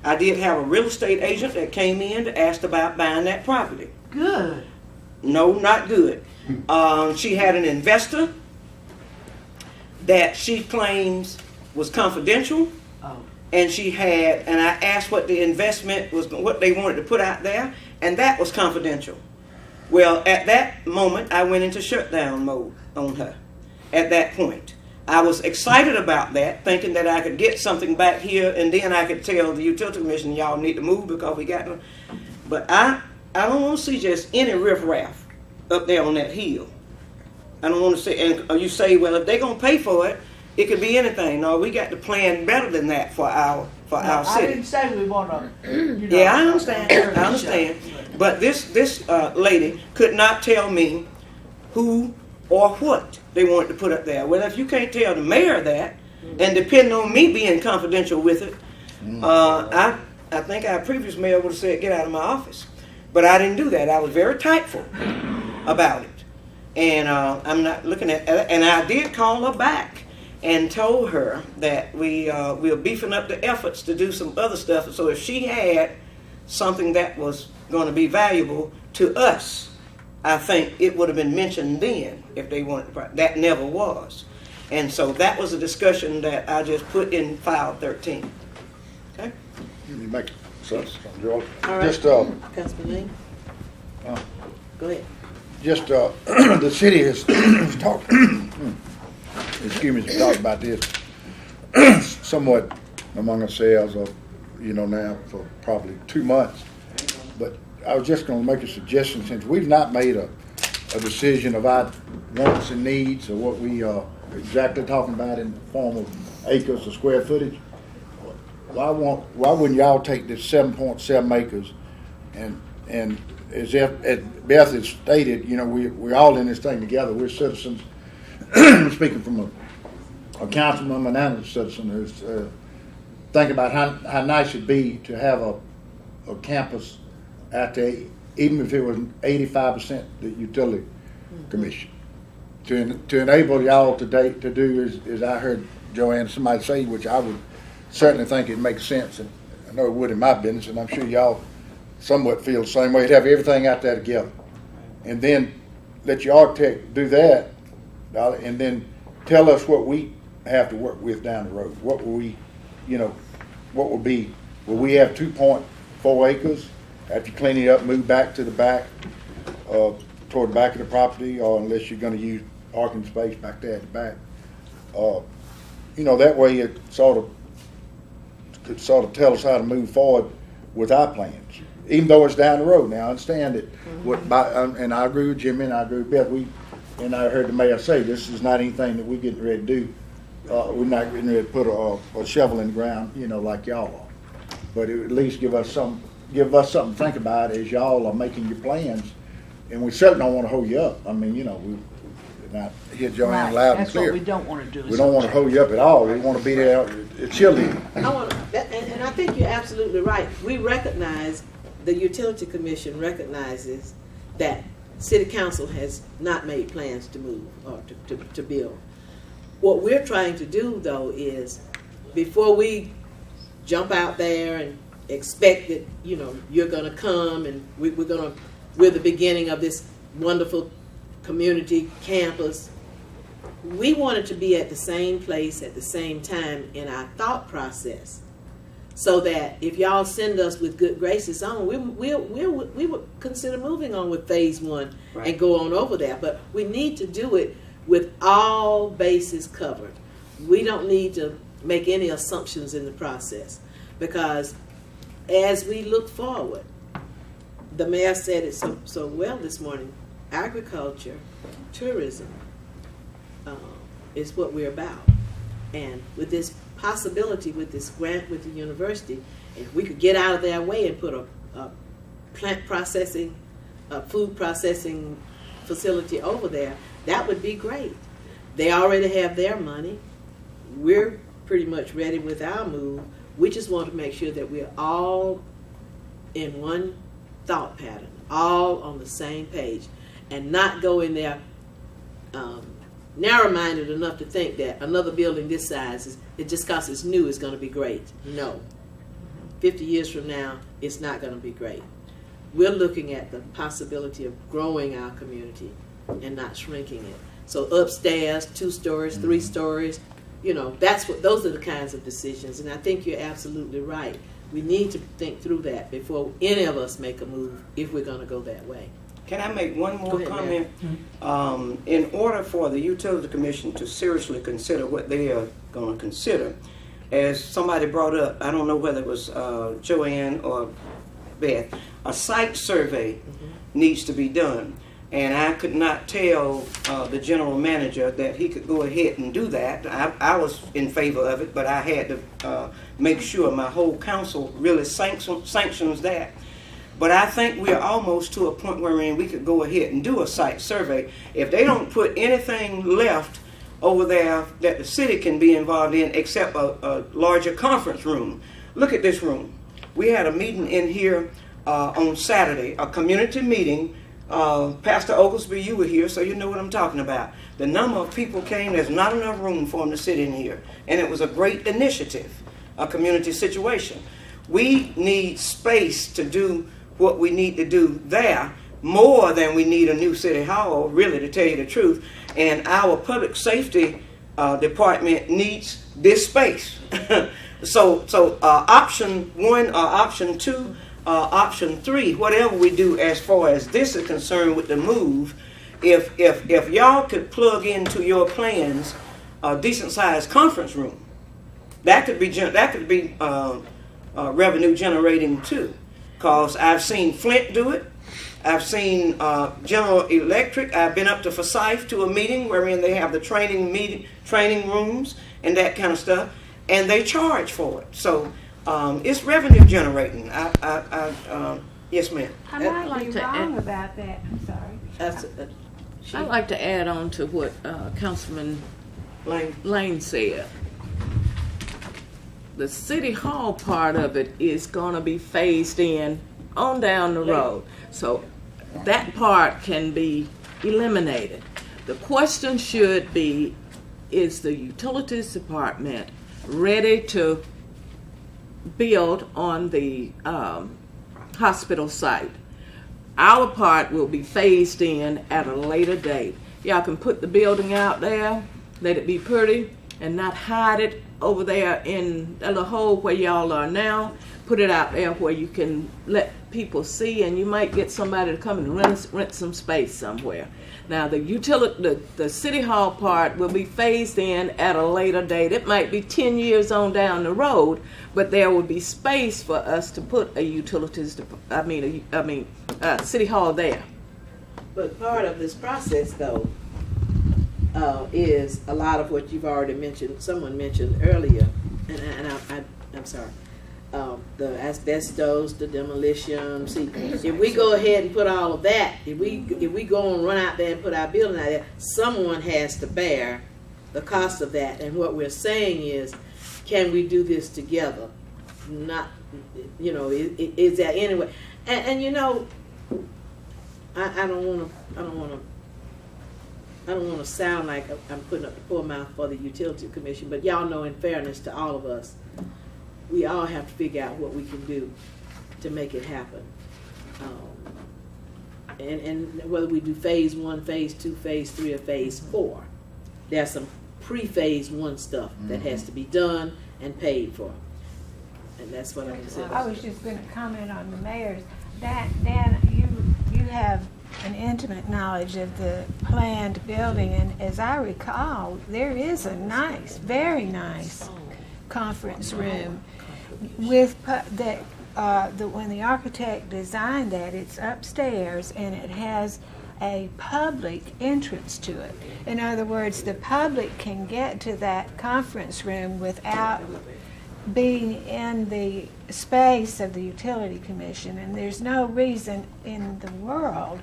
[SPEAKER 3] I did have a real estate agent that came in to ask about buying that property.
[SPEAKER 4] Good.
[SPEAKER 3] No, not good. She had an investor that she claims was confidential.
[SPEAKER 4] Oh.
[SPEAKER 3] And I asked what the investment was, what they wanted to put out there, and that was confidential. Well, at that moment, I went into shutdown mode on her. At that point, I was excited about that, thinking that I could get something back here, and then I could tell the Utility Commission, y'all need to move because we got to. But I don't want to see just any riffraff up there on that hill. I don't want to say, and you say, well, if they're going to pay for it, it could be anything. No, we got to plan better than that for our city.
[SPEAKER 4] I didn't say we want to.
[SPEAKER 3] Yeah, I understand. But this lady could not tell me who or what they wanted to put up there. Well, if you can't tell the mayor that, and depending on me being confidential with it, I think our previous mayor would have said, get out of my office. But I didn't do that. I was very tactful about it. And I'm not looking at it. And I did call her back and told her that we're beefing up the efforts to do some other stuff. So if she had something that was going to be valuable to us, I think it would have been mentioned then if they wanted to. That never was. And so that was a discussion that I just put in file 13. Okay?
[SPEAKER 6] You make sense, George.
[SPEAKER 1] All right.
[SPEAKER 6] Just,
[SPEAKER 1] Councilman Lee? Go ahead.
[SPEAKER 6] just, the city has talked, excuse me, has talked about this somewhat among ourselves, now for probably 2 months. But I was just gonna make a suggestion, since we've not made a decision of our wants and needs, or what we are exactly talking about in the form of acres or square footage. Why wouldn't y'all take this 7.7 acres and as Beth has stated, we're all in this thing together. We're citizens. Speaking from a councilman and a citizen who's thinking about how nice it'd be to have a campus out there, even if it was 85% the utility commission, to enable y'all to do as I heard Jo Ann somebody say, which I would certainly think it makes sense, and I know it would in my business, and I'm sure y'all somewhat feel the same way. To have everything out there together, and then let your architect do that, and then tell us what we have to work with down the road. What will we, what will be? Will we have 2.4 acres after you clean it up, move back to the back, toward the back of the property, or unless you're going to use parking space back there at the back? That way it could sort of tell us how to move forward with our plans, even though it's down the road. Now, I understand it, and I agree with Jimmy, and I agree with Beth. And I heard the mayor say this is not anything that we're getting ready to do. We're not getting ready to put a shovel in the ground, like y'all are. But it would at least give us something to think about as y'all are making your plans. And we certainly don't want to hold you up. I mean, we're not here, Jo Ann, loud and clear.
[SPEAKER 4] That's what we don't want to do.
[SPEAKER 6] We don't want to hold you up at all. We want to be there chilly.
[SPEAKER 1] And I think you're absolutely right. We recognize, the Utility Commission recognizes that City Council has not made plans to move or to build. What we're trying to do, though, is before we jump out there and expect that you're going to come and we're the beginning of this wonderful community campus, we wanted to be at the same place at the same time in our thought process, so that if y'all send us with good graces on, we would consider moving on with phase 1 and go on over there. But we need to do it with all bases covered. We don't need to make any assumptions in the process, because as we look forward, the mayor said it so well this morning, agriculture, tourism is what we're about. And with this possibility, with this grant with the university, if we could get out of their way and put a plant processing, food processing facility over there, that would be great. They already have their money. We're pretty much ready with our move. We just want to make sure that we're all in one thought pattern, all on the same page, and not go in there narrow-minded enough to think that another building this size, just because it's new, is going to be great. No. 50 years from now, it's not going to be great. We're looking at the possibility of growing our community and not shrinking it. So upstairs, 2 stories, 3 stories, those are the kinds of decisions. And I think you're absolutely right. We need to think through that before any of us make a move, if we're going to go that way.
[SPEAKER 3] Can I make one more comment? In order for the Utility Commission to seriously consider what they are going to consider, as somebody brought up, I don't know whether it was Jo Ann or Beth, a site survey needs to be done. And I could not tell the general manager that he could go ahead and do that. I was in favor of it, but I had to make sure my whole council really sanctions that. But I think we're almost to a point where we could go ahead and do a site survey. If they don't put anything left over there that the city can be involved in except a larger conference room. Look at this room. We had a meeting in here on Saturday, a community meeting. Pastor Oglesby, you were here, so you know what I'm talking about. The number of people came, there's not enough room for them to sit in here. And it was a great initiative, a community situation. We need space to do what we need to do there, more than we need a new city hall, really, to tell you the truth. And our public safety department needs this space. So option one, or option two, option three, whatever we do as far as this is concerned with the move, if y'all could plug into your plans a decent sized conference room, that could be revenue generating too. Cause I've seen Flint do it. I've seen General Electric. I've been up to Forsyth to a meeting wherein they have the training rooms and that kind of stuff, and they charge for it. So it's revenue generating. Yes, ma'am.
[SPEAKER 5] I might be wrong about that. I'm sorry.
[SPEAKER 12] I'd like to add on to what Councilman Lane said. The city hall part of it is going to be phased in on down the road. So that part can be eliminated. The question should be, is the utilities department ready to build on the hospital site? Our part will be phased in at a later date. Y'all can put the building out there, let it be pretty, and not hide it over there in a little hole where y'all are now. Put it out there where you can let people see, and you might get somebody to come and rent some space somewhere. Now the city hall part will be phased in at a later date. It might be 10 years on down the road, but there will be space for us to put a city hall there.
[SPEAKER 1] But part of this process, though, is a lot of what you've already mentioned. Someone mentioned earlier, and I'm sorry. The asbestos, the demolition. See, if we go ahead and put all of that, if we go and run out there and put our building out there, someone has to bear the cost of that. And what we're saying is, can we do this together? Not, is that anyway? And I don't want to sound like I'm putting up the poor mouth for the utility commission, but y'all know, in fairness to all of us, we all have to figure out what we can do to make it happen. And whether we do phase 1, phase 2, phase 3, or phase 4, there's some pre-phase 1 stuff that has to be done and paid for. And that's what I'm considering.
[SPEAKER 5] I was just going to comment on the mayor's. Dan, you have an intimate knowledge of the planned building, and as I recall, there is a nice, very nice conference room with when the architect designed that, it's upstairs and it has a public entrance to it. In other words, the public can get to that conference room without being in the space of the utility commission, and there's no reason in the world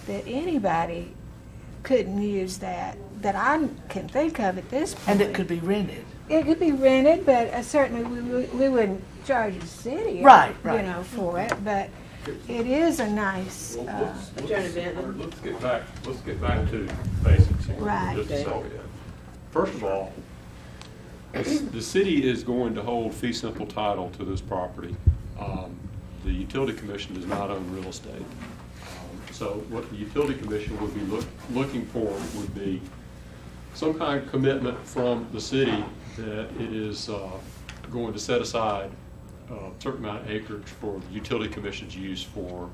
[SPEAKER 5] that anybody couldn't use that I can think of at this point.
[SPEAKER 4] And it could be rented.
[SPEAKER 5] It could be rented, but certainly we wouldn't charge the city,
[SPEAKER 4] right.
[SPEAKER 5] For it. But it is a nice.
[SPEAKER 1] Attorney Bentley.
[SPEAKER 9] Let's get back to basics here.
[SPEAKER 5] Right.
[SPEAKER 9] Just a second. First of all, the city is going to hold fee simple title to this property. The utility commission does not own real estate. So what the utility commission would be looking for would be some kind of commitment from the city that it is going to set aside a certain amount of acreage for the utility commission's use for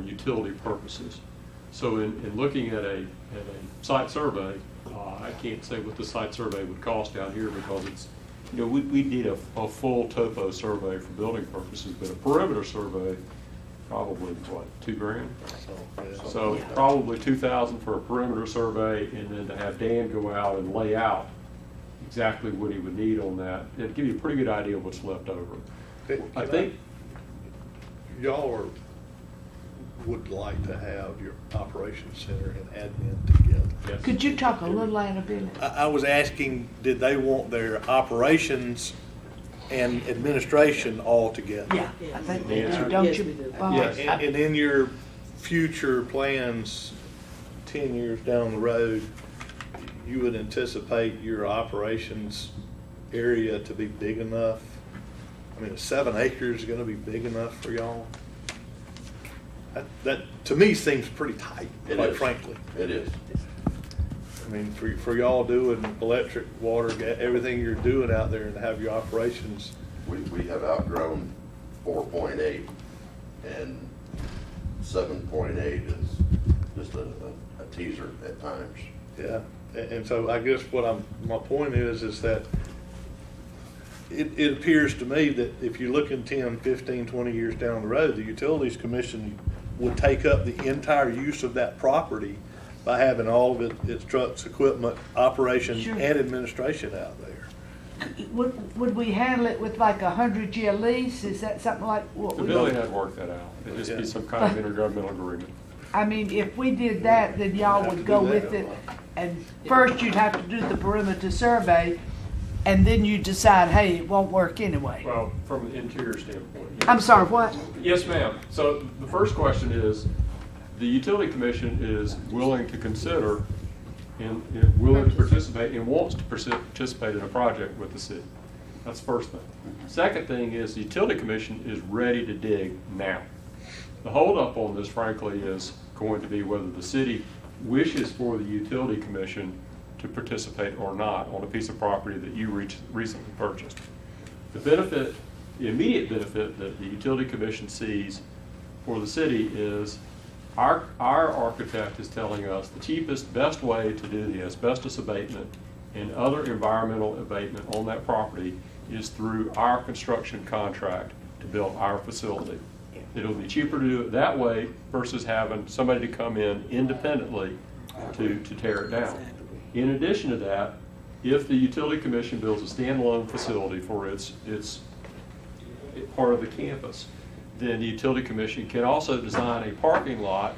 [SPEAKER 9] utility purposes. So in looking at a site survey, I can't say what the site survey would cost out here because it's, we need a full topo survey for building purposes, but a perimeter survey, probably what, $2,000? So probably $2,000 for a perimeter survey, and then to have Dan go out and lay out exactly what he would need on that, it'd give you a pretty good idea of what's left over. I think
[SPEAKER 10] y'all would like to have your operations center and admin together.
[SPEAKER 9] Yes.
[SPEAKER 4] Could you talk a little louder, Billy?
[SPEAKER 10] I was asking, did they want their operations and administration all together?
[SPEAKER 4] Yeah, I think they
[SPEAKER 9] Yes,
[SPEAKER 4] do,
[SPEAKER 9] sir.
[SPEAKER 4] don't
[SPEAKER 1] Yes,
[SPEAKER 4] you?
[SPEAKER 1] we do.
[SPEAKER 4] Bob?
[SPEAKER 9] Yes.
[SPEAKER 10] And in your future plans, 10 years down the road, you would anticipate your operations area to be big enough? I mean, 7 acres is going to be big enough for y'all? that to me seems pretty tight, quite frankly.
[SPEAKER 8] It is.
[SPEAKER 10] I mean, for y'all doing electric, water, everything you're doing out there and to have your operations.
[SPEAKER 8] We have outgrown 4.8, and 7.8 is just a teaser at times.
[SPEAKER 10] Yeah, and so I guess my point is that it appears to me that if you're looking 10, 15, 20 years down the road, the Utilities Commission would take up the entire use of that property by having all of its trucks, equipment, operations,
[SPEAKER 4] Sure.
[SPEAKER 10] and administration out there.
[SPEAKER 4] Would we handle it with like 100-year lease? Is that something like what
[SPEAKER 9] The
[SPEAKER 4] we?
[SPEAKER 9] building had worked that out. It'd just be some kind of intergovernmental agreement.
[SPEAKER 4] I mean, if we did that, then y'all would go with it, and first you'd have to do the perimeter survey, and then you decide, hey, it won't work anyway.
[SPEAKER 9] Well, from an interior standpoint. yes.
[SPEAKER 4] I'm sorry, what?
[SPEAKER 9] Yes, ma'am. So the first question is, the Utility Commission is willing to consider and willing to participate and wants to participate in a project with the city. That's the first thing. Second thing is the Utility Commission is ready to dig now. The holdup on this, frankly, is going to be whether the city wishes for the Utility Commission to participate or not on a piece of property that you recently purchased. The immediate benefit that the Utility Commission sees for the city is our architect is telling us the cheapest, best way to do the asbestos abatement and other environmental abatement on that property is through our construction contract to build our facility. It'll be cheaper to do it that way versus having somebody to come in independently to tear it down. In addition to that, if the Utility Commission builds a standalone facility for its part of the campus, then the Utility Commission can also design a parking lot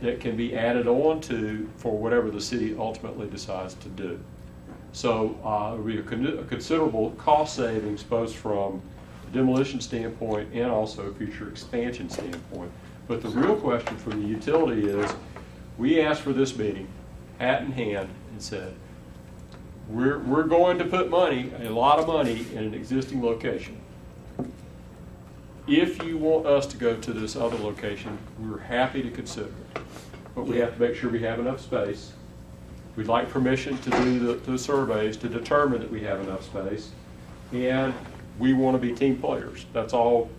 [SPEAKER 9] that can be added on to for whatever the city ultimately decides to do. So it will be a considerable cost savings both from a demolition standpoint and also a future expansion standpoint. But the real question for the utility is, we asked for this meeting, hat in hand, and said, we're going to put money, a lot of money, in an existing location. If you want us to go to this other location, we're happy to consider it. But we have to make sure we have enough space. We'd like permission to do the surveys to determine that we have enough space. And we want to be team players. That's all.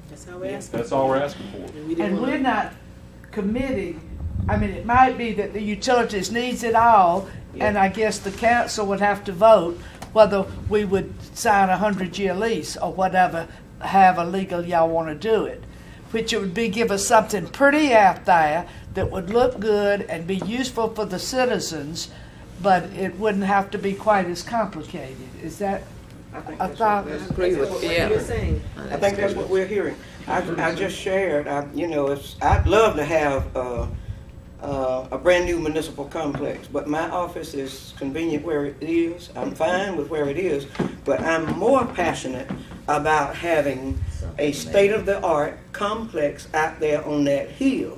[SPEAKER 1] That's all we're asking.
[SPEAKER 9] That's all we're asking for.
[SPEAKER 4] And we're not committing, I mean, it might be that the utilities needs it all, and I guess the council would have to vote whether we would sign a 100-year lease or whatever, however legal y'all want to do it. Which it would be give us something pretty out there that would look good and be useful for the citizens, but it wouldn't have to be quite as complicated. Is that a thought?
[SPEAKER 1] I agree with what you're saying.
[SPEAKER 3] I think that's what we're hearing. I just shared, I'd love to have a brand new municipal complex, but my office is convenient where it is. I'm fine with where it is, but I'm more passionate about having a state-of-the-art complex out there on that hill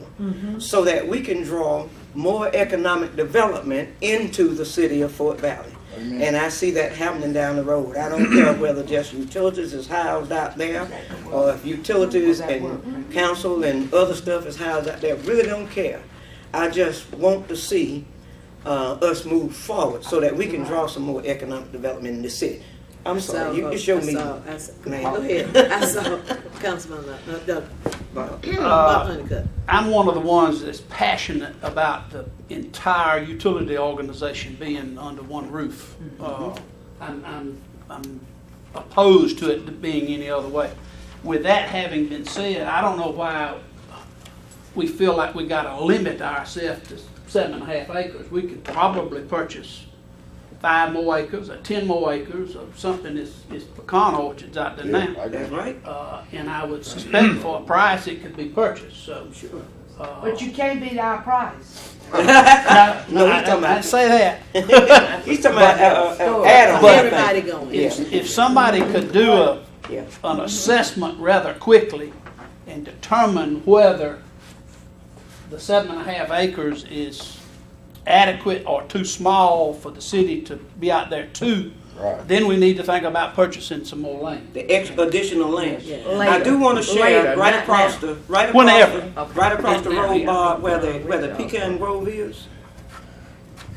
[SPEAKER 3] so that we can draw more economic development into the city of Fort Valley. Amen. And I see that happening down the road. I don't care whether just utilities is housed out there or if utilities and council and other stuff is housed out there. Really don't care. I just want to see us move forward so that we can draw some more economic development in the city. I'm sorry, you can show me.
[SPEAKER 1] Go ahead. I saw Councilman Bob Hunnicutt.
[SPEAKER 13] I'm one of the ones that's passionate about the entire utility organization being under one roof. I'm opposed to it being any other way. With that having been said, I don't know why we feel like we got to limit ourselves to 7.5 acres. We could probably purchase 5 more acres or 10 more acres of something that's pecan orchards out there now.
[SPEAKER 3] That's right.
[SPEAKER 13] And I would suspect for a price it could be purchased. So,
[SPEAKER 4] But you can't beat our price.
[SPEAKER 3] No, he's talking about.
[SPEAKER 13] I say that.
[SPEAKER 3] He's talking about add-on.
[SPEAKER 1] Everybody going.
[SPEAKER 13] If somebody could do an assessment rather quickly and determine whether the 7.5 acres is adequate or too small for the city to be out there to
[SPEAKER 6] Right.
[SPEAKER 13] then we need to think about purchasing some more land.
[SPEAKER 3] The additional land.
[SPEAKER 1] Yeah.
[SPEAKER 3] I do want to share
[SPEAKER 12] Later,
[SPEAKER 3] right
[SPEAKER 12] not
[SPEAKER 3] across
[SPEAKER 12] now.
[SPEAKER 3] the right
[SPEAKER 13] Whenever.
[SPEAKER 3] across the road, Bob, where the Pecan Grove is.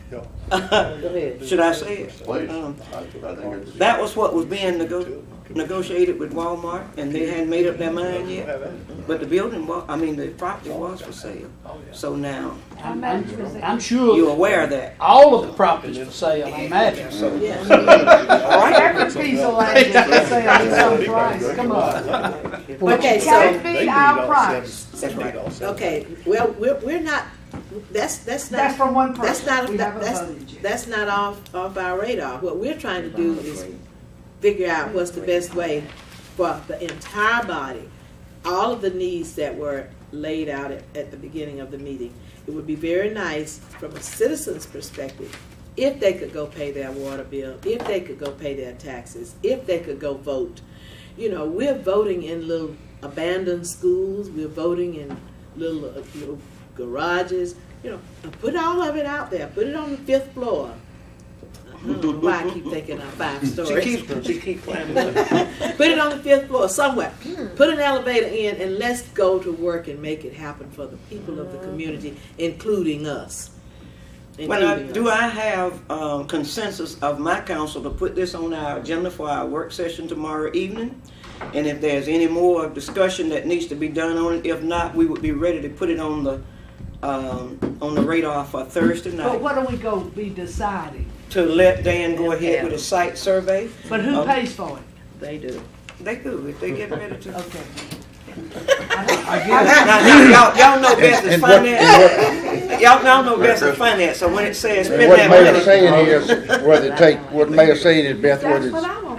[SPEAKER 1] Go ahead.
[SPEAKER 3] Should I say it?
[SPEAKER 8] Please. I think it's.
[SPEAKER 3] That was what was being negotiated with Walmart, and they hadn't made up their mind yet. But the building was, the property was for sale. So now,
[SPEAKER 13] I'm sure
[SPEAKER 3] you're aware of that.
[SPEAKER 13] all of the properties for sale, I imagine, so.
[SPEAKER 4] Every piece of land is for sale at some price, come on. But
[SPEAKER 1] Okay,
[SPEAKER 4] you
[SPEAKER 1] so-
[SPEAKER 4] can't beat our price.
[SPEAKER 1] That's right. Okay, well, we're not, that's not.
[SPEAKER 4] That's from one person.
[SPEAKER 1] That's not,
[SPEAKER 4] We haven't
[SPEAKER 1] that's,
[SPEAKER 4] voted yet.
[SPEAKER 1] that's not off our radar. What we're trying to do is figure out what's the best way for the entire body, all of the needs that were laid out at the beginning of the meeting. It would be very nice from a citizen's perspective if they could go pay their water bill, if they could go pay their taxes, if they could go vote. You know, we're voting in little abandoned schools, we're voting in little garages. You know, put all of it out there. Put it on the 5th floor. I don't know why I keep thinking of 5 stories.
[SPEAKER 3] She keeps playing.
[SPEAKER 1] Put it on the 5th floor somewhere. Put an elevator in and let's go to work and make it happen for the people of the community, including us.
[SPEAKER 3] Do I have consensus of my council to put this on our agenda for our work session tomorrow evening? And if there's any more discussion that needs to be done on it, if not, we would be ready to put it on the radar for Thursday
[SPEAKER 4] But
[SPEAKER 3] night.
[SPEAKER 4] what are we gonna be deciding?
[SPEAKER 3] To let Dan go ahead with a site survey.
[SPEAKER 4] But who pays for it?
[SPEAKER 1] They do.
[SPEAKER 3] They do, if they get ready to.
[SPEAKER 4] Okay.
[SPEAKER 3] Now, y'all know Beth is
[SPEAKER 6] And
[SPEAKER 3] finance. Y'all know Beth is finance, so when it says spend
[SPEAKER 6] What
[SPEAKER 3] that
[SPEAKER 6] Mayor's
[SPEAKER 3] money.
[SPEAKER 6] saying is, whether it take, what Mayor's saying is, Beth, whether
[SPEAKER 4] That's what I
[SPEAKER 6] it's
[SPEAKER 4] want.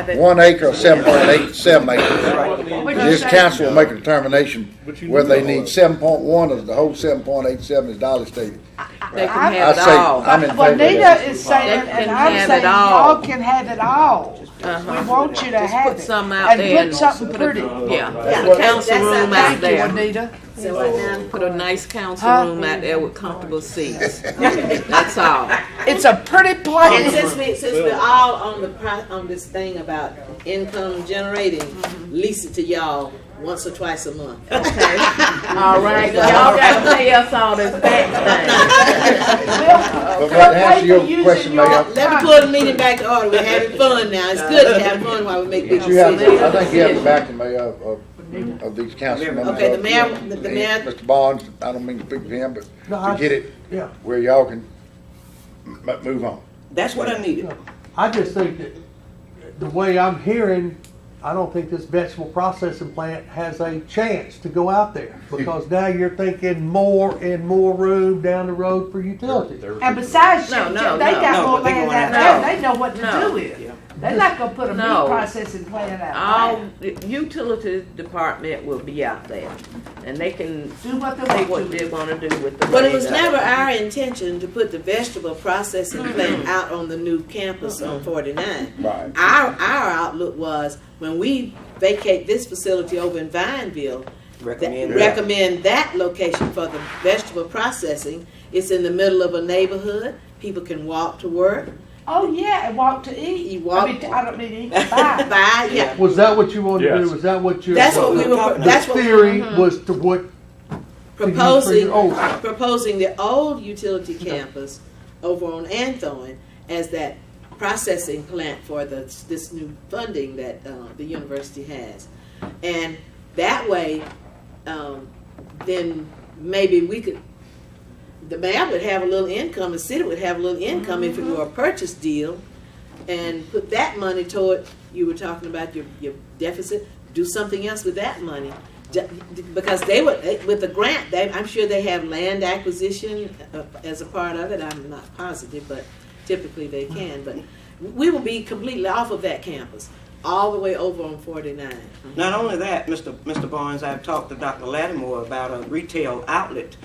[SPEAKER 6] 7.1 acre or 7.87 acres.
[SPEAKER 4] But
[SPEAKER 6] This
[SPEAKER 4] you say-
[SPEAKER 6] council will make a determination whether they need 7.1 or the whole 7.87 as Dolly stated.
[SPEAKER 12] They can
[SPEAKER 6] I
[SPEAKER 12] have it
[SPEAKER 6] say,
[SPEAKER 12] all.
[SPEAKER 6] I'm in favor of
[SPEAKER 4] Juanita
[SPEAKER 6] that.
[SPEAKER 4] is saying,
[SPEAKER 12] They
[SPEAKER 4] and
[SPEAKER 12] can
[SPEAKER 4] I'm
[SPEAKER 12] have
[SPEAKER 4] saying,
[SPEAKER 12] it all.
[SPEAKER 4] y'all can have it all.
[SPEAKER 12] Uh-huh.
[SPEAKER 4] We want you to
[SPEAKER 12] Just
[SPEAKER 4] have
[SPEAKER 12] put
[SPEAKER 4] it.
[SPEAKER 12] some out there
[SPEAKER 4] And put something pretty.
[SPEAKER 12] Yeah,
[SPEAKER 1] Yeah,
[SPEAKER 12] put a council
[SPEAKER 1] that's
[SPEAKER 12] room
[SPEAKER 1] not-
[SPEAKER 12] out
[SPEAKER 4] Thank you,
[SPEAKER 12] there.
[SPEAKER 4] Juanita.
[SPEAKER 1] So right now,
[SPEAKER 12] Put a nice council
[SPEAKER 4] Huh?
[SPEAKER 12] room out there with comfortable seats. That's all.
[SPEAKER 4] It's a pretty
[SPEAKER 1] and
[SPEAKER 4] place.
[SPEAKER 1] since we're all on this thing about income generating, lease it to y'all once or twice a month.
[SPEAKER 12] Okay. All right. Y'all gotta pay us all this back
[SPEAKER 6] But to answer your question, Mayor,
[SPEAKER 1] Let me pull the meeting back to order. We're having fun now. It's good to have fun while we make big
[SPEAKER 6] but you have,
[SPEAKER 1] decisions.
[SPEAKER 6] I think you have the backing, Mayor, of these council members.
[SPEAKER 1] Okay, the mayor, the mayor,
[SPEAKER 6] Mr. Barnes, I don't mean to speak for him, but
[SPEAKER 11] No,
[SPEAKER 6] to get it
[SPEAKER 11] Yeah.
[SPEAKER 6] where y'all can move on.
[SPEAKER 3] That's what I needed.
[SPEAKER 11] I just think that the way I'm hearing, I don't think this vegetable processing plant has a chance to go out there, because now you're thinking more and more room down the road for utilities.
[SPEAKER 4] And besides,
[SPEAKER 12] No, no,
[SPEAKER 4] they
[SPEAKER 12] no.
[SPEAKER 4] got
[SPEAKER 3] No,
[SPEAKER 4] more
[SPEAKER 3] but they
[SPEAKER 4] land
[SPEAKER 3] going
[SPEAKER 4] out
[SPEAKER 3] out.
[SPEAKER 4] there. They know what to
[SPEAKER 12] No.
[SPEAKER 4] do with it. They're not gonna put a
[SPEAKER 12] No.
[SPEAKER 4] meat processing plant out
[SPEAKER 12] All
[SPEAKER 4] there.
[SPEAKER 12] the utility department will be out there, and they can
[SPEAKER 4] Do what
[SPEAKER 12] say
[SPEAKER 4] they
[SPEAKER 12] what
[SPEAKER 4] want
[SPEAKER 12] they
[SPEAKER 4] to.
[SPEAKER 12] want to do with the.
[SPEAKER 1] but it was
[SPEAKER 12] land.
[SPEAKER 1] never our intention to put the vegetable processing plant out on the new campus on 49.
[SPEAKER 6] Right.
[SPEAKER 1] Our outlook was when we vacate this facility over in Vineville, recommend that location for the vegetable processing. It's in the middle of a neighborhood. People can walk to work.
[SPEAKER 4] Oh, yeah, and walk to eat.
[SPEAKER 1] You walk-
[SPEAKER 4] I don't mean eat, buy.
[SPEAKER 1] Buy, yeah.
[SPEAKER 11] Was that what you wanted to
[SPEAKER 9] Yes.
[SPEAKER 11] do? Was that what your?
[SPEAKER 1] That's what we were.
[SPEAKER 3] talking
[SPEAKER 1] That's
[SPEAKER 11] The
[SPEAKER 1] what
[SPEAKER 11] theory was to what?
[SPEAKER 1] proposing.
[SPEAKER 11] Oh.
[SPEAKER 1] Proposing the old utility campus over on Anthorn as that processing plant for this new funding that the university has, and that way, then maybe we could. The mayor would have a little income, the city would have a little income if it were a purchase deal, and put that money toward, you were talking about your deficit, do something else with that money. Because they would, with the grant, I'm sure they have land acquisition as a part of it. I'm not positive, but typically they can. But we will be completely off of that campus, all the way over on 49.
[SPEAKER 3] Not only that, Mr. Barnes, I've talked to Dr. Lattimore about a retail outlet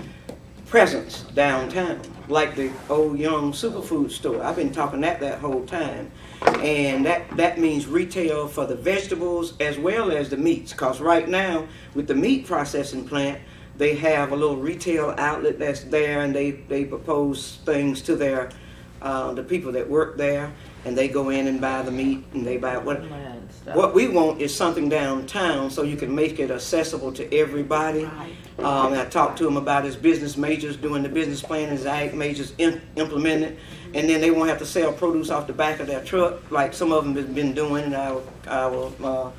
[SPEAKER 3] presence downtown, like the old Young Superfood store. I've been talking that whole time. And that means retail for the vegetables as well as the meats. Because right now, with the meat processing plant, they have a little retail outlet that's there, and they propose things to their the people that work there. and they go in and buy the meat, and they buy what we want is something downtown so you can make it accessible to everybody. I talked to him about his business majors doing the business plan, his ag majors implementing it, and then they won't have to sell produce off the back of their truck like some of them have been doing, and our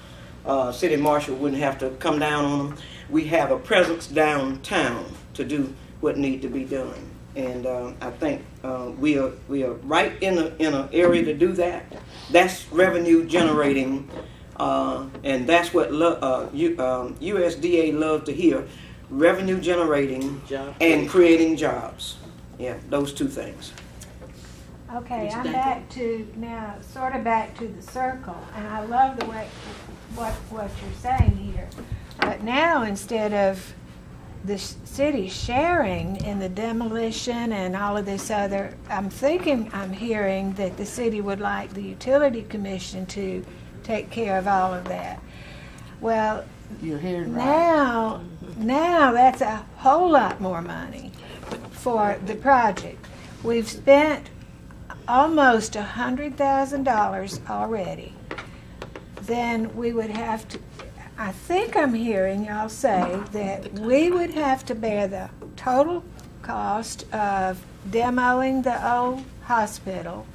[SPEAKER 3] city marshal wouldn't have to come down on them. We have a presence downtown to do what need to be done, and I think we are right in an area to do that. That's revenue generating, and that's what USDA love to hear: revenue generating and creating jobs. Yeah, those two things.
[SPEAKER 5] Okay, I'm back to now, sort of back to the circle, and I love the way what you're saying here. But now, instead of the city sharing in the demolition and all of this other, I'm hearing that the city would like the utility commission to take care of all of that. Well,
[SPEAKER 4] You're hearing
[SPEAKER 5] now that's a whole lot more money for the project. We've spent almost $100,000 already. Then we would have to, I think I'm hearing y'all say that we would have to bear the total cost of demoing the old hospital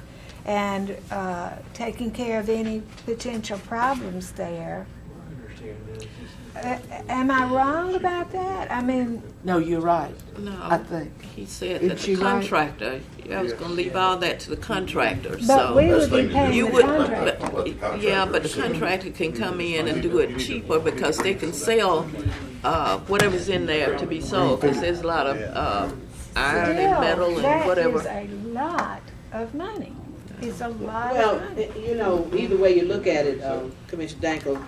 [SPEAKER 5] and taking care of any potential problems there. Am I wrong about that? I mean,
[SPEAKER 4] No, you're right.
[SPEAKER 12] No,
[SPEAKER 4] I think.
[SPEAKER 12] he said
[SPEAKER 4] Isn't
[SPEAKER 12] that
[SPEAKER 4] she
[SPEAKER 12] the
[SPEAKER 4] right?
[SPEAKER 12] contractor, I was gonna leave all that to the contractor,
[SPEAKER 5] but
[SPEAKER 12] so.
[SPEAKER 5] we would be paying
[SPEAKER 12] You
[SPEAKER 5] the
[SPEAKER 12] would,
[SPEAKER 5] contractor.
[SPEAKER 12] yeah, but the contractor can come in and do it cheaper because they can sell whatever's in there to be sold, because there's a lot of iron and metal and whatever.
[SPEAKER 5] That is a lot of money. It's a lot
[SPEAKER 1] Well,
[SPEAKER 5] of money.
[SPEAKER 1] you know, either way you look at it, Commissioner Dankel,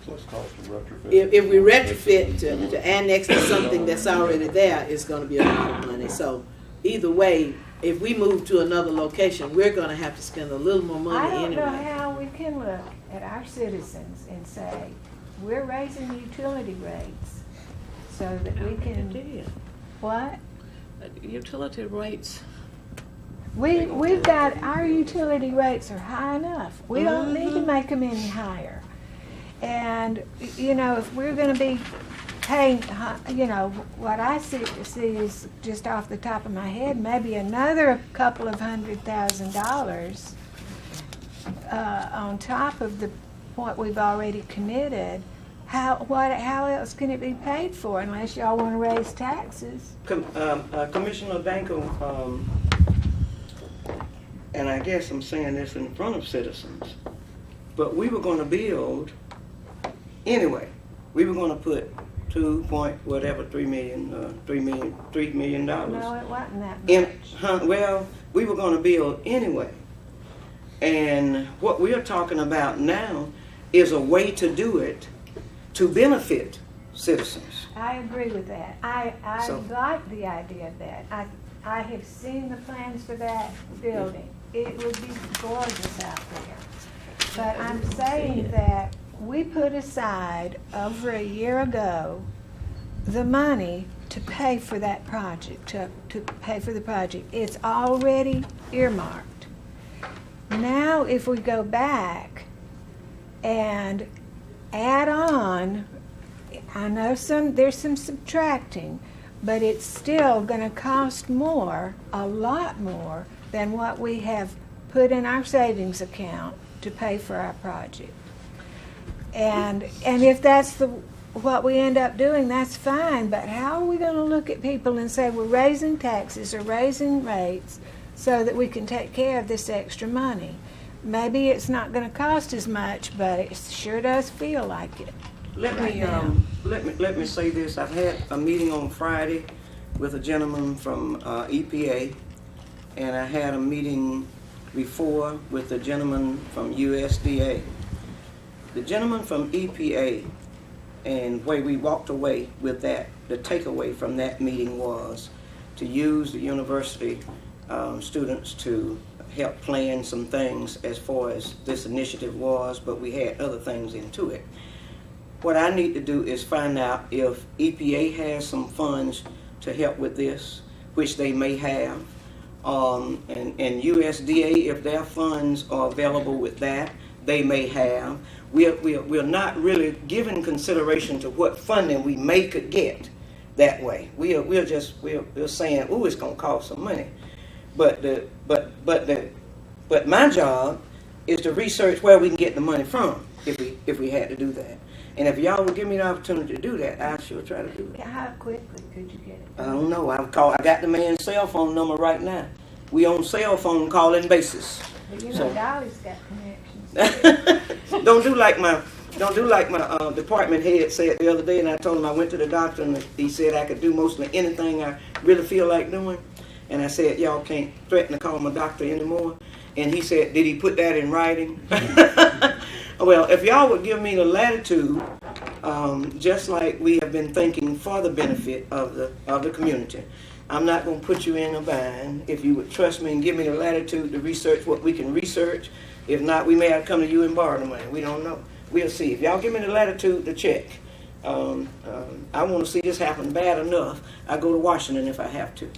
[SPEAKER 9] Plus cost of retrofit.
[SPEAKER 1] if we retrofit to annex to something that's already there, it's gonna be a lot of money. So either way, if we move to another location, we're gonna have to spend a little more
[SPEAKER 5] I
[SPEAKER 1] money
[SPEAKER 5] don't know
[SPEAKER 1] anyway.
[SPEAKER 5] how we can look at our citizens and say, we're raising utility rates so that we can, what?
[SPEAKER 12] Utility rates.
[SPEAKER 5] We've got, our utility rates are high enough. We don't need to make them any higher. And, you know, if we're gonna be paying, you know, what I see is just off the top of my head, maybe another couple of $100,000 on top of what we've already committed. How else can it be paid for unless y'all wanna raise taxes?
[SPEAKER 3] Commissioner Dankel, and I guess I'm saying this in front of citizens, but we were going to build anyway. We were going to put $3 million.
[SPEAKER 5] No, it wasn't that much.
[SPEAKER 3] Well, we were going to build anyway. And what we are talking about now is a way to do it to benefit citizens.
[SPEAKER 5] I agree with that. I
[SPEAKER 3] So-
[SPEAKER 5] like the idea of that. I have seen the plans for that building. It would be gorgeous out there. But I'm saying that we put aside over a year ago the money to pay for that project, to pay for the project. It's already earmarked. Now if we go back and add on, I know there's some subtracting, but it's still going to cost more, a lot more, than what we have put in our savings account to pay for our project. And if that's what we end up doing, that's fine, but how are we going to look at people and say we're raising taxes or raising rates so that we can take care of this extra money? Maybe it's not going to cost as much, but it sure does feel like it.
[SPEAKER 3] Let me say this. I've had a meeting on Friday with a gentleman from EPA, and I had a meeting before with a gentleman from USDA. The gentleman from EPA, and where we walked away with that, the takeaway from that meeting was to use the university students to help plan some things as far as this initiative was, but we had other things into it. What I need to do is find out if EPA has some funds to help with this, which they may have, and USDA, if their funds are available with that, they may have. We're not really giving consideration to what funding we may could get that way. We're saying, oh, it's gonna cost some money. But my job is to research where we can get the money from if we had to do that. And if y'all would give me the opportunity to do that, I sure try to do it.
[SPEAKER 5] How quickly could you get it?
[SPEAKER 3] I don't know. I got the man's cell phone number right now. We on cell phone calling basis.
[SPEAKER 5] But you know,
[SPEAKER 3] So-
[SPEAKER 5] Dollie's got connections.
[SPEAKER 3] Don't do like my department head said the other day, and I told him I went to the doctor and he said I could do mostly anything I really feel like doing. And I said, y'all can't threaten to call my doctor anymore. And he said, did he put that in writing? Well, if y'all would give me the latitude, just like we have been thinking for the benefit of the community, I'm not going to put you in a bind. If you would trust me and give me the latitude to research what we can research. If not, we may have to come to you and borrow the money. We don't know. We'll see. If y'all give me the latitude to check, I want to see this happen bad enough. I go to Washington if I have to.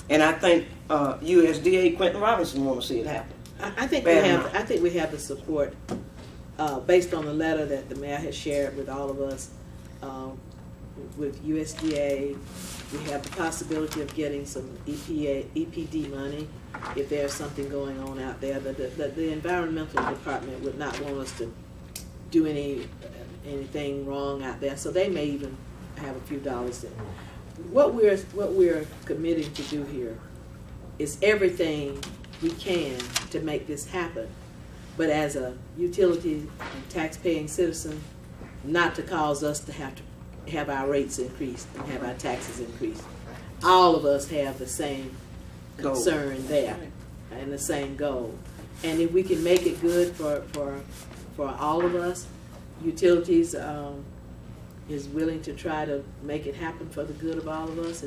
[SPEAKER 3] And I think USDA Quentin Robinson want to see it happen.
[SPEAKER 1] I think we have the support based on the letter that the mayor has shared with all of us. With USDA, we have the possibility of getting some EPD money if there's something going on out there. The environmental department would not want us to do anything wrong out there, so they may even have a few dollars in. What we're committing to do here is everything we can to make this happen, but as a utility and tax-paying citizen, not to cause us to have our rates increased and have our taxes increased. All of us have the same concern there and the same goal. And if we can make it good for all of us, utilities is willing to try to make it happen for the good of all of us.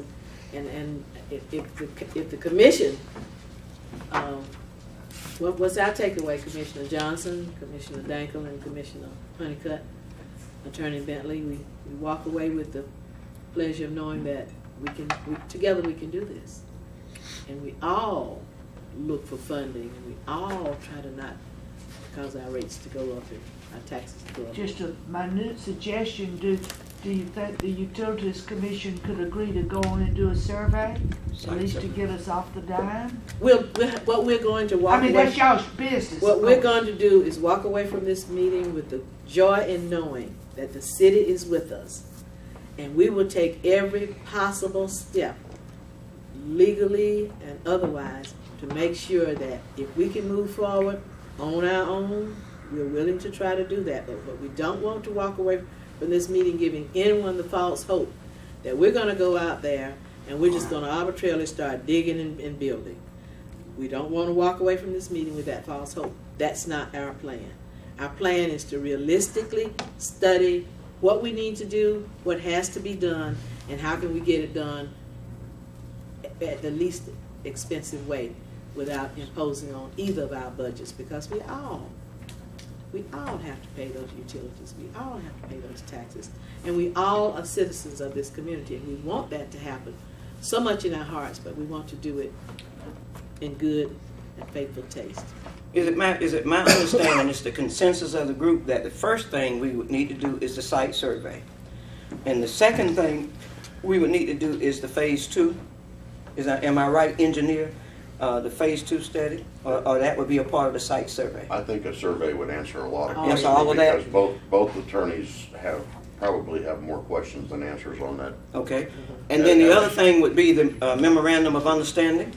[SPEAKER 1] And if the commission, what's our takeaway, Commissioner Johnson, Commissioner Dankel, and Commissioner Hunnicutt, Attorney Bentley, we walk away with the pleasure of knowing that together we can do this. And we all look for funding, and we all try to not cause our rates to go up and our taxes to go up.
[SPEAKER 4] Just a minute suggestion, do you think the Utilities Commission could agree to go on and do a survey? At least to get us off the dime?
[SPEAKER 1] What we're going to walk away.
[SPEAKER 4] That's y'all's business.
[SPEAKER 1] What we're going to do is walk away from this meeting with the joy in knowing that the city is with us. And we will take every possible step, legally and otherwise, to make sure that if we can move forward on our own, we're willing to try to do that. But we don't want to walk away from this meeting giving anyone the false hope that we're going to go out there and we're just going to arbitrarily start digging and building. We don't want to walk away from this meeting with that false hope. That's not our plan. Our plan is to realistically study what we need to do, what has to be done, and how can we get it done at the least expensive way without imposing on either of our budgets, because we all have to pay those utilities. We all have to pay those taxes. And we all are citizens of this community, and we want that to happen so much in our hearts, but we want to do it in good and faithful taste.
[SPEAKER 3] Is it my understanding, it's the consensus of the group that the first thing we would need to do is the site survey. And the second thing we would need to do is the phase 2. Am I right, engineer? The phase 2 study, or that would be a part of the site survey?
[SPEAKER 8] I think a survey would answer a lot of
[SPEAKER 3] Yes,
[SPEAKER 8] questions.
[SPEAKER 3] all of that.
[SPEAKER 8] Because both attorneys probably have more questions than answers on that.
[SPEAKER 3] Okay. And then the other thing would be the memorandum of understanding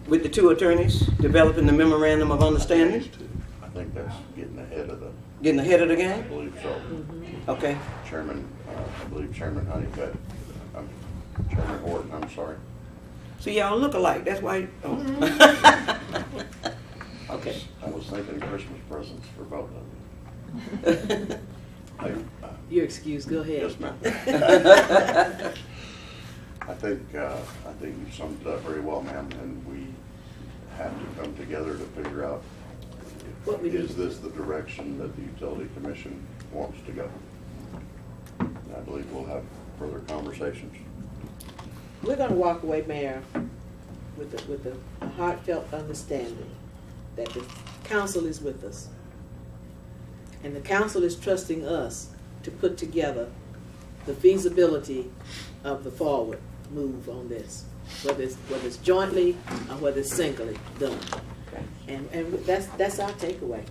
[SPEAKER 3] with the two attorneys, developing the memorandum of understanding.
[SPEAKER 8] I think that's getting ahead of the
[SPEAKER 3] Getting ahead of the
[SPEAKER 8] I
[SPEAKER 3] game?
[SPEAKER 8] believe so.
[SPEAKER 3] Okay.
[SPEAKER 8] I believe Chairman Hunnicutt, Chairman Horton, I'm sorry.
[SPEAKER 3] So y'all look alike, that's why. Okay.
[SPEAKER 8] I was thinking Christmas presents for both of you.
[SPEAKER 1] You're excused, go ahead.
[SPEAKER 8] Yes, ma'am. I think you summed it up very well, ma'am, and we have to come together to figure out, is this the direction that the Utility Commission wants to go? And I believe we'll have further conversations.
[SPEAKER 1] We're going to walk away, Mayor, with a heartfelt understanding that the council is with us. And the council is trusting us to put together the feasibility of the forward move on this, whether it's jointly or whether it's singly done. And that's our takeaway.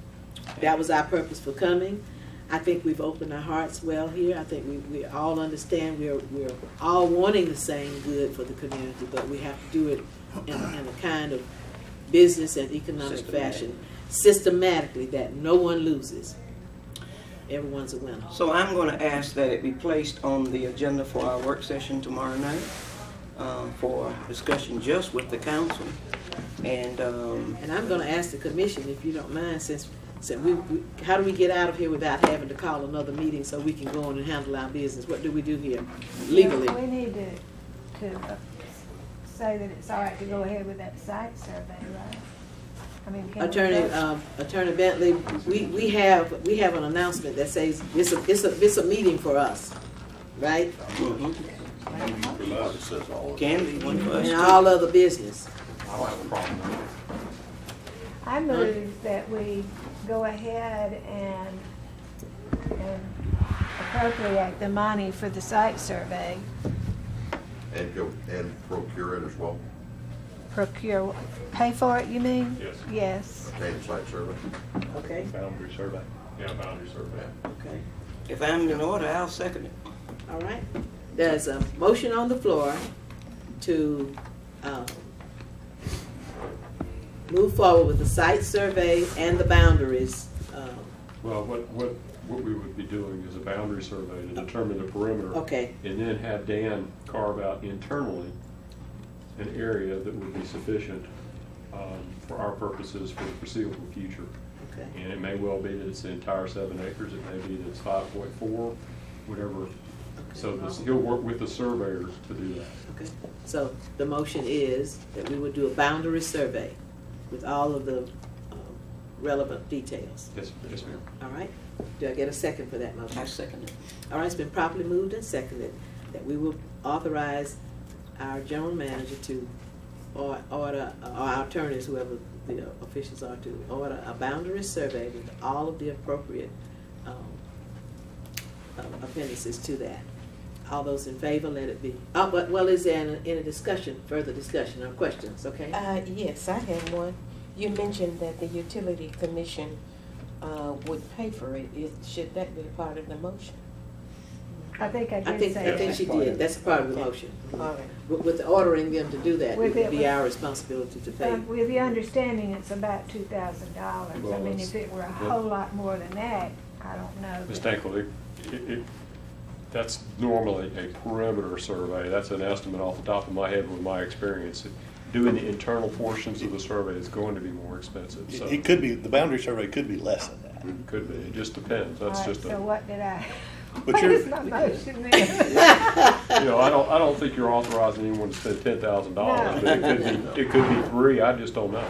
[SPEAKER 1] That was our purpose for coming. I think we've opened our hearts well here. I think we all understand we're all wanting the same good for the community, but we have to do it in a kind of business and economic fashion, systematically, that no one loses. Everyone's a winner.
[SPEAKER 3] So I'm going to ask that it be placed on the agenda for our work session tomorrow night for discussion just with the council. And
[SPEAKER 1] I'm going to ask the commission, if you don't mind, since we how do we get out of here without having to call another meeting so we can go on and handle our business? What do we do here legally?
[SPEAKER 5] We need to say that it's all right to go ahead with that site survey, right? I mean,
[SPEAKER 1] Attorney Bentley, we have an announcement that says it's a meeting for us, right?
[SPEAKER 3] Can be one for us.
[SPEAKER 1] And all other business.
[SPEAKER 9] I don't have a problem with it.
[SPEAKER 5] I move that we go ahead and appropriate the money for the site survey.
[SPEAKER 8] And procure it as well?
[SPEAKER 5] Pay for it, you mean?
[SPEAKER 9] Yes.
[SPEAKER 5] Yes.
[SPEAKER 8] Obtain site survey?
[SPEAKER 1] Okay.
[SPEAKER 9] Boundary survey. Yeah, boundary survey.
[SPEAKER 1] Okay.
[SPEAKER 3] If I'm in order, I'll second it.
[SPEAKER 1] All right. There's a motion on the floor to move forward with the site survey and the boundaries.
[SPEAKER 9] Well, what we would be doing is a boundary survey to determine the perimeter.
[SPEAKER 1] Okay.
[SPEAKER 9] And then have Dan carve out internally an area that would be sufficient for our purposes for the foreseeable future.
[SPEAKER 1] Okay.
[SPEAKER 9] And it may well be that it's the entire 7 acres, it may be that it's 5.4, whatever. So he'll work with the surveyors to do that.
[SPEAKER 1] Okay. So the motion is that we would do a boundary survey with all of the relevant details.
[SPEAKER 9] Yes, ma'am.
[SPEAKER 1] All right. Do I get a second for that motion?
[SPEAKER 3] I second it.
[SPEAKER 1] All right, it's been properly moved and seconded that we will authorize our general manager to order, or our attorneys, whoever the officials are, to order a boundary survey with all of the appropriate appendices to that. All those in favor, let it be. Well, is there any discussion, further discussion or questions? Okay.
[SPEAKER 7] Yes, I had one. You mentioned that the utility commission would pay for it. Should that be a part of the motion?
[SPEAKER 5] I think I did say
[SPEAKER 1] I think she did. That's a part of the motion.
[SPEAKER 7] All right.
[SPEAKER 1] With ordering them to do that, it
[SPEAKER 5] With
[SPEAKER 1] would
[SPEAKER 5] it-
[SPEAKER 1] be our responsibility to pay.
[SPEAKER 5] with the understanding it's about $2,000. I mean, if it were a whole lot more than that, I don't know.
[SPEAKER 9] Ms. Dankel, that's normally a perimeter survey. That's an estimate off the top of my head with my experience. Doing the internal portions of the survey is going to be more expensive. So
[SPEAKER 10] It could be, the boundary survey could be less than that.
[SPEAKER 9] it could be. It just depends. That's
[SPEAKER 5] All right,
[SPEAKER 9] just
[SPEAKER 5] so what did I?
[SPEAKER 10] But
[SPEAKER 5] What
[SPEAKER 10] you're-
[SPEAKER 5] is my motion then?
[SPEAKER 9] I don't think you're authorizing anyone to spend $10,000,
[SPEAKER 5] No.
[SPEAKER 9] but it could be $3,000. I just don't know.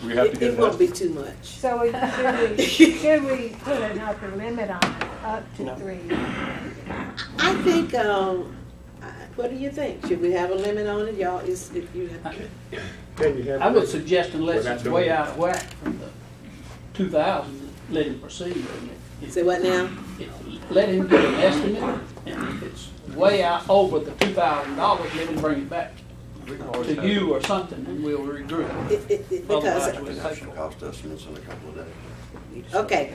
[SPEAKER 9] We have to get
[SPEAKER 1] It
[SPEAKER 9] an
[SPEAKER 1] won't be
[SPEAKER 9] estimate.
[SPEAKER 1] too much.
[SPEAKER 5] So should we put an upper limit on it, up to
[SPEAKER 3] No.
[SPEAKER 5] 3?
[SPEAKER 1] I think, what do you think? Should we have a limit on it, y'all?
[SPEAKER 13] I would suggest unless it's way out of whack from the 2,000, let him proceed.
[SPEAKER 1] Say what now?
[SPEAKER 13] Let him get an estimate, and if it's way out over the $2,000, let him bring it back to you or something, and we'll regroup. Otherwise, we'll pay for it.
[SPEAKER 8] Cost estimates in a couple of days.
[SPEAKER 1] Okay,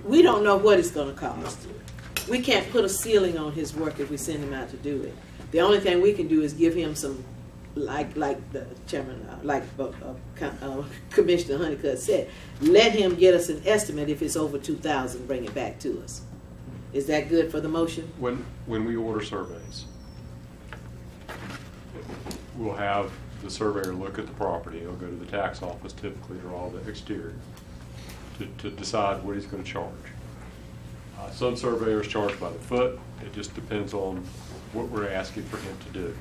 [SPEAKER 1] we don't know what it's gonna cost. We can't put a ceiling on his work if we send him out to do it. The only thing we can do is give him some, like the chairman, Commissioner Hunnicutt said, let him get us an estimate. If it's over 2,000, bring it back to us. Is that good for the motion?
[SPEAKER 9] When we order surveys, we'll have the surveyor look at the property. He'll go to the tax office, typically draw the exterior, to decide what he's going to charge. Some surveyors charge by the foot. It just depends on what we're asking for him to do.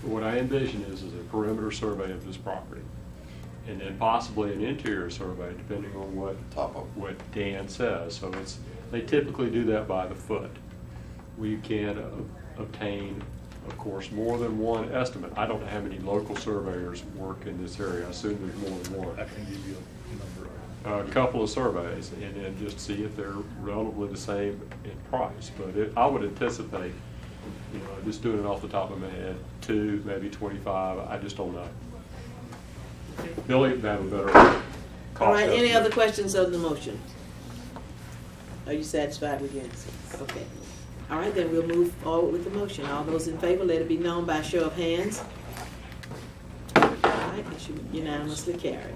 [SPEAKER 9] But what I envision is a perimeter survey of this property, and then possibly an interior survey, depending on what Dan says. So they typically do that by the foot. We can obtain of course, more than one estimate. I don't know how many local surveyors work in this area. I assume there's more than one.
[SPEAKER 10] I can give you a number.
[SPEAKER 9] A couple of surveys, and then just see if they're relatively the same in price. But I would anticipate, just doing it off the top of my head, 2, maybe 25. I just don't know. Billy would have a better cost.
[SPEAKER 1] All right, any
[SPEAKER 9] estimate.
[SPEAKER 1] other questions on the motion? Are you satisfied with your answer? Okay. All right, then we'll move forward with the motion. All those in favor, let it be known by show of hands. All right, it's unanimously carried.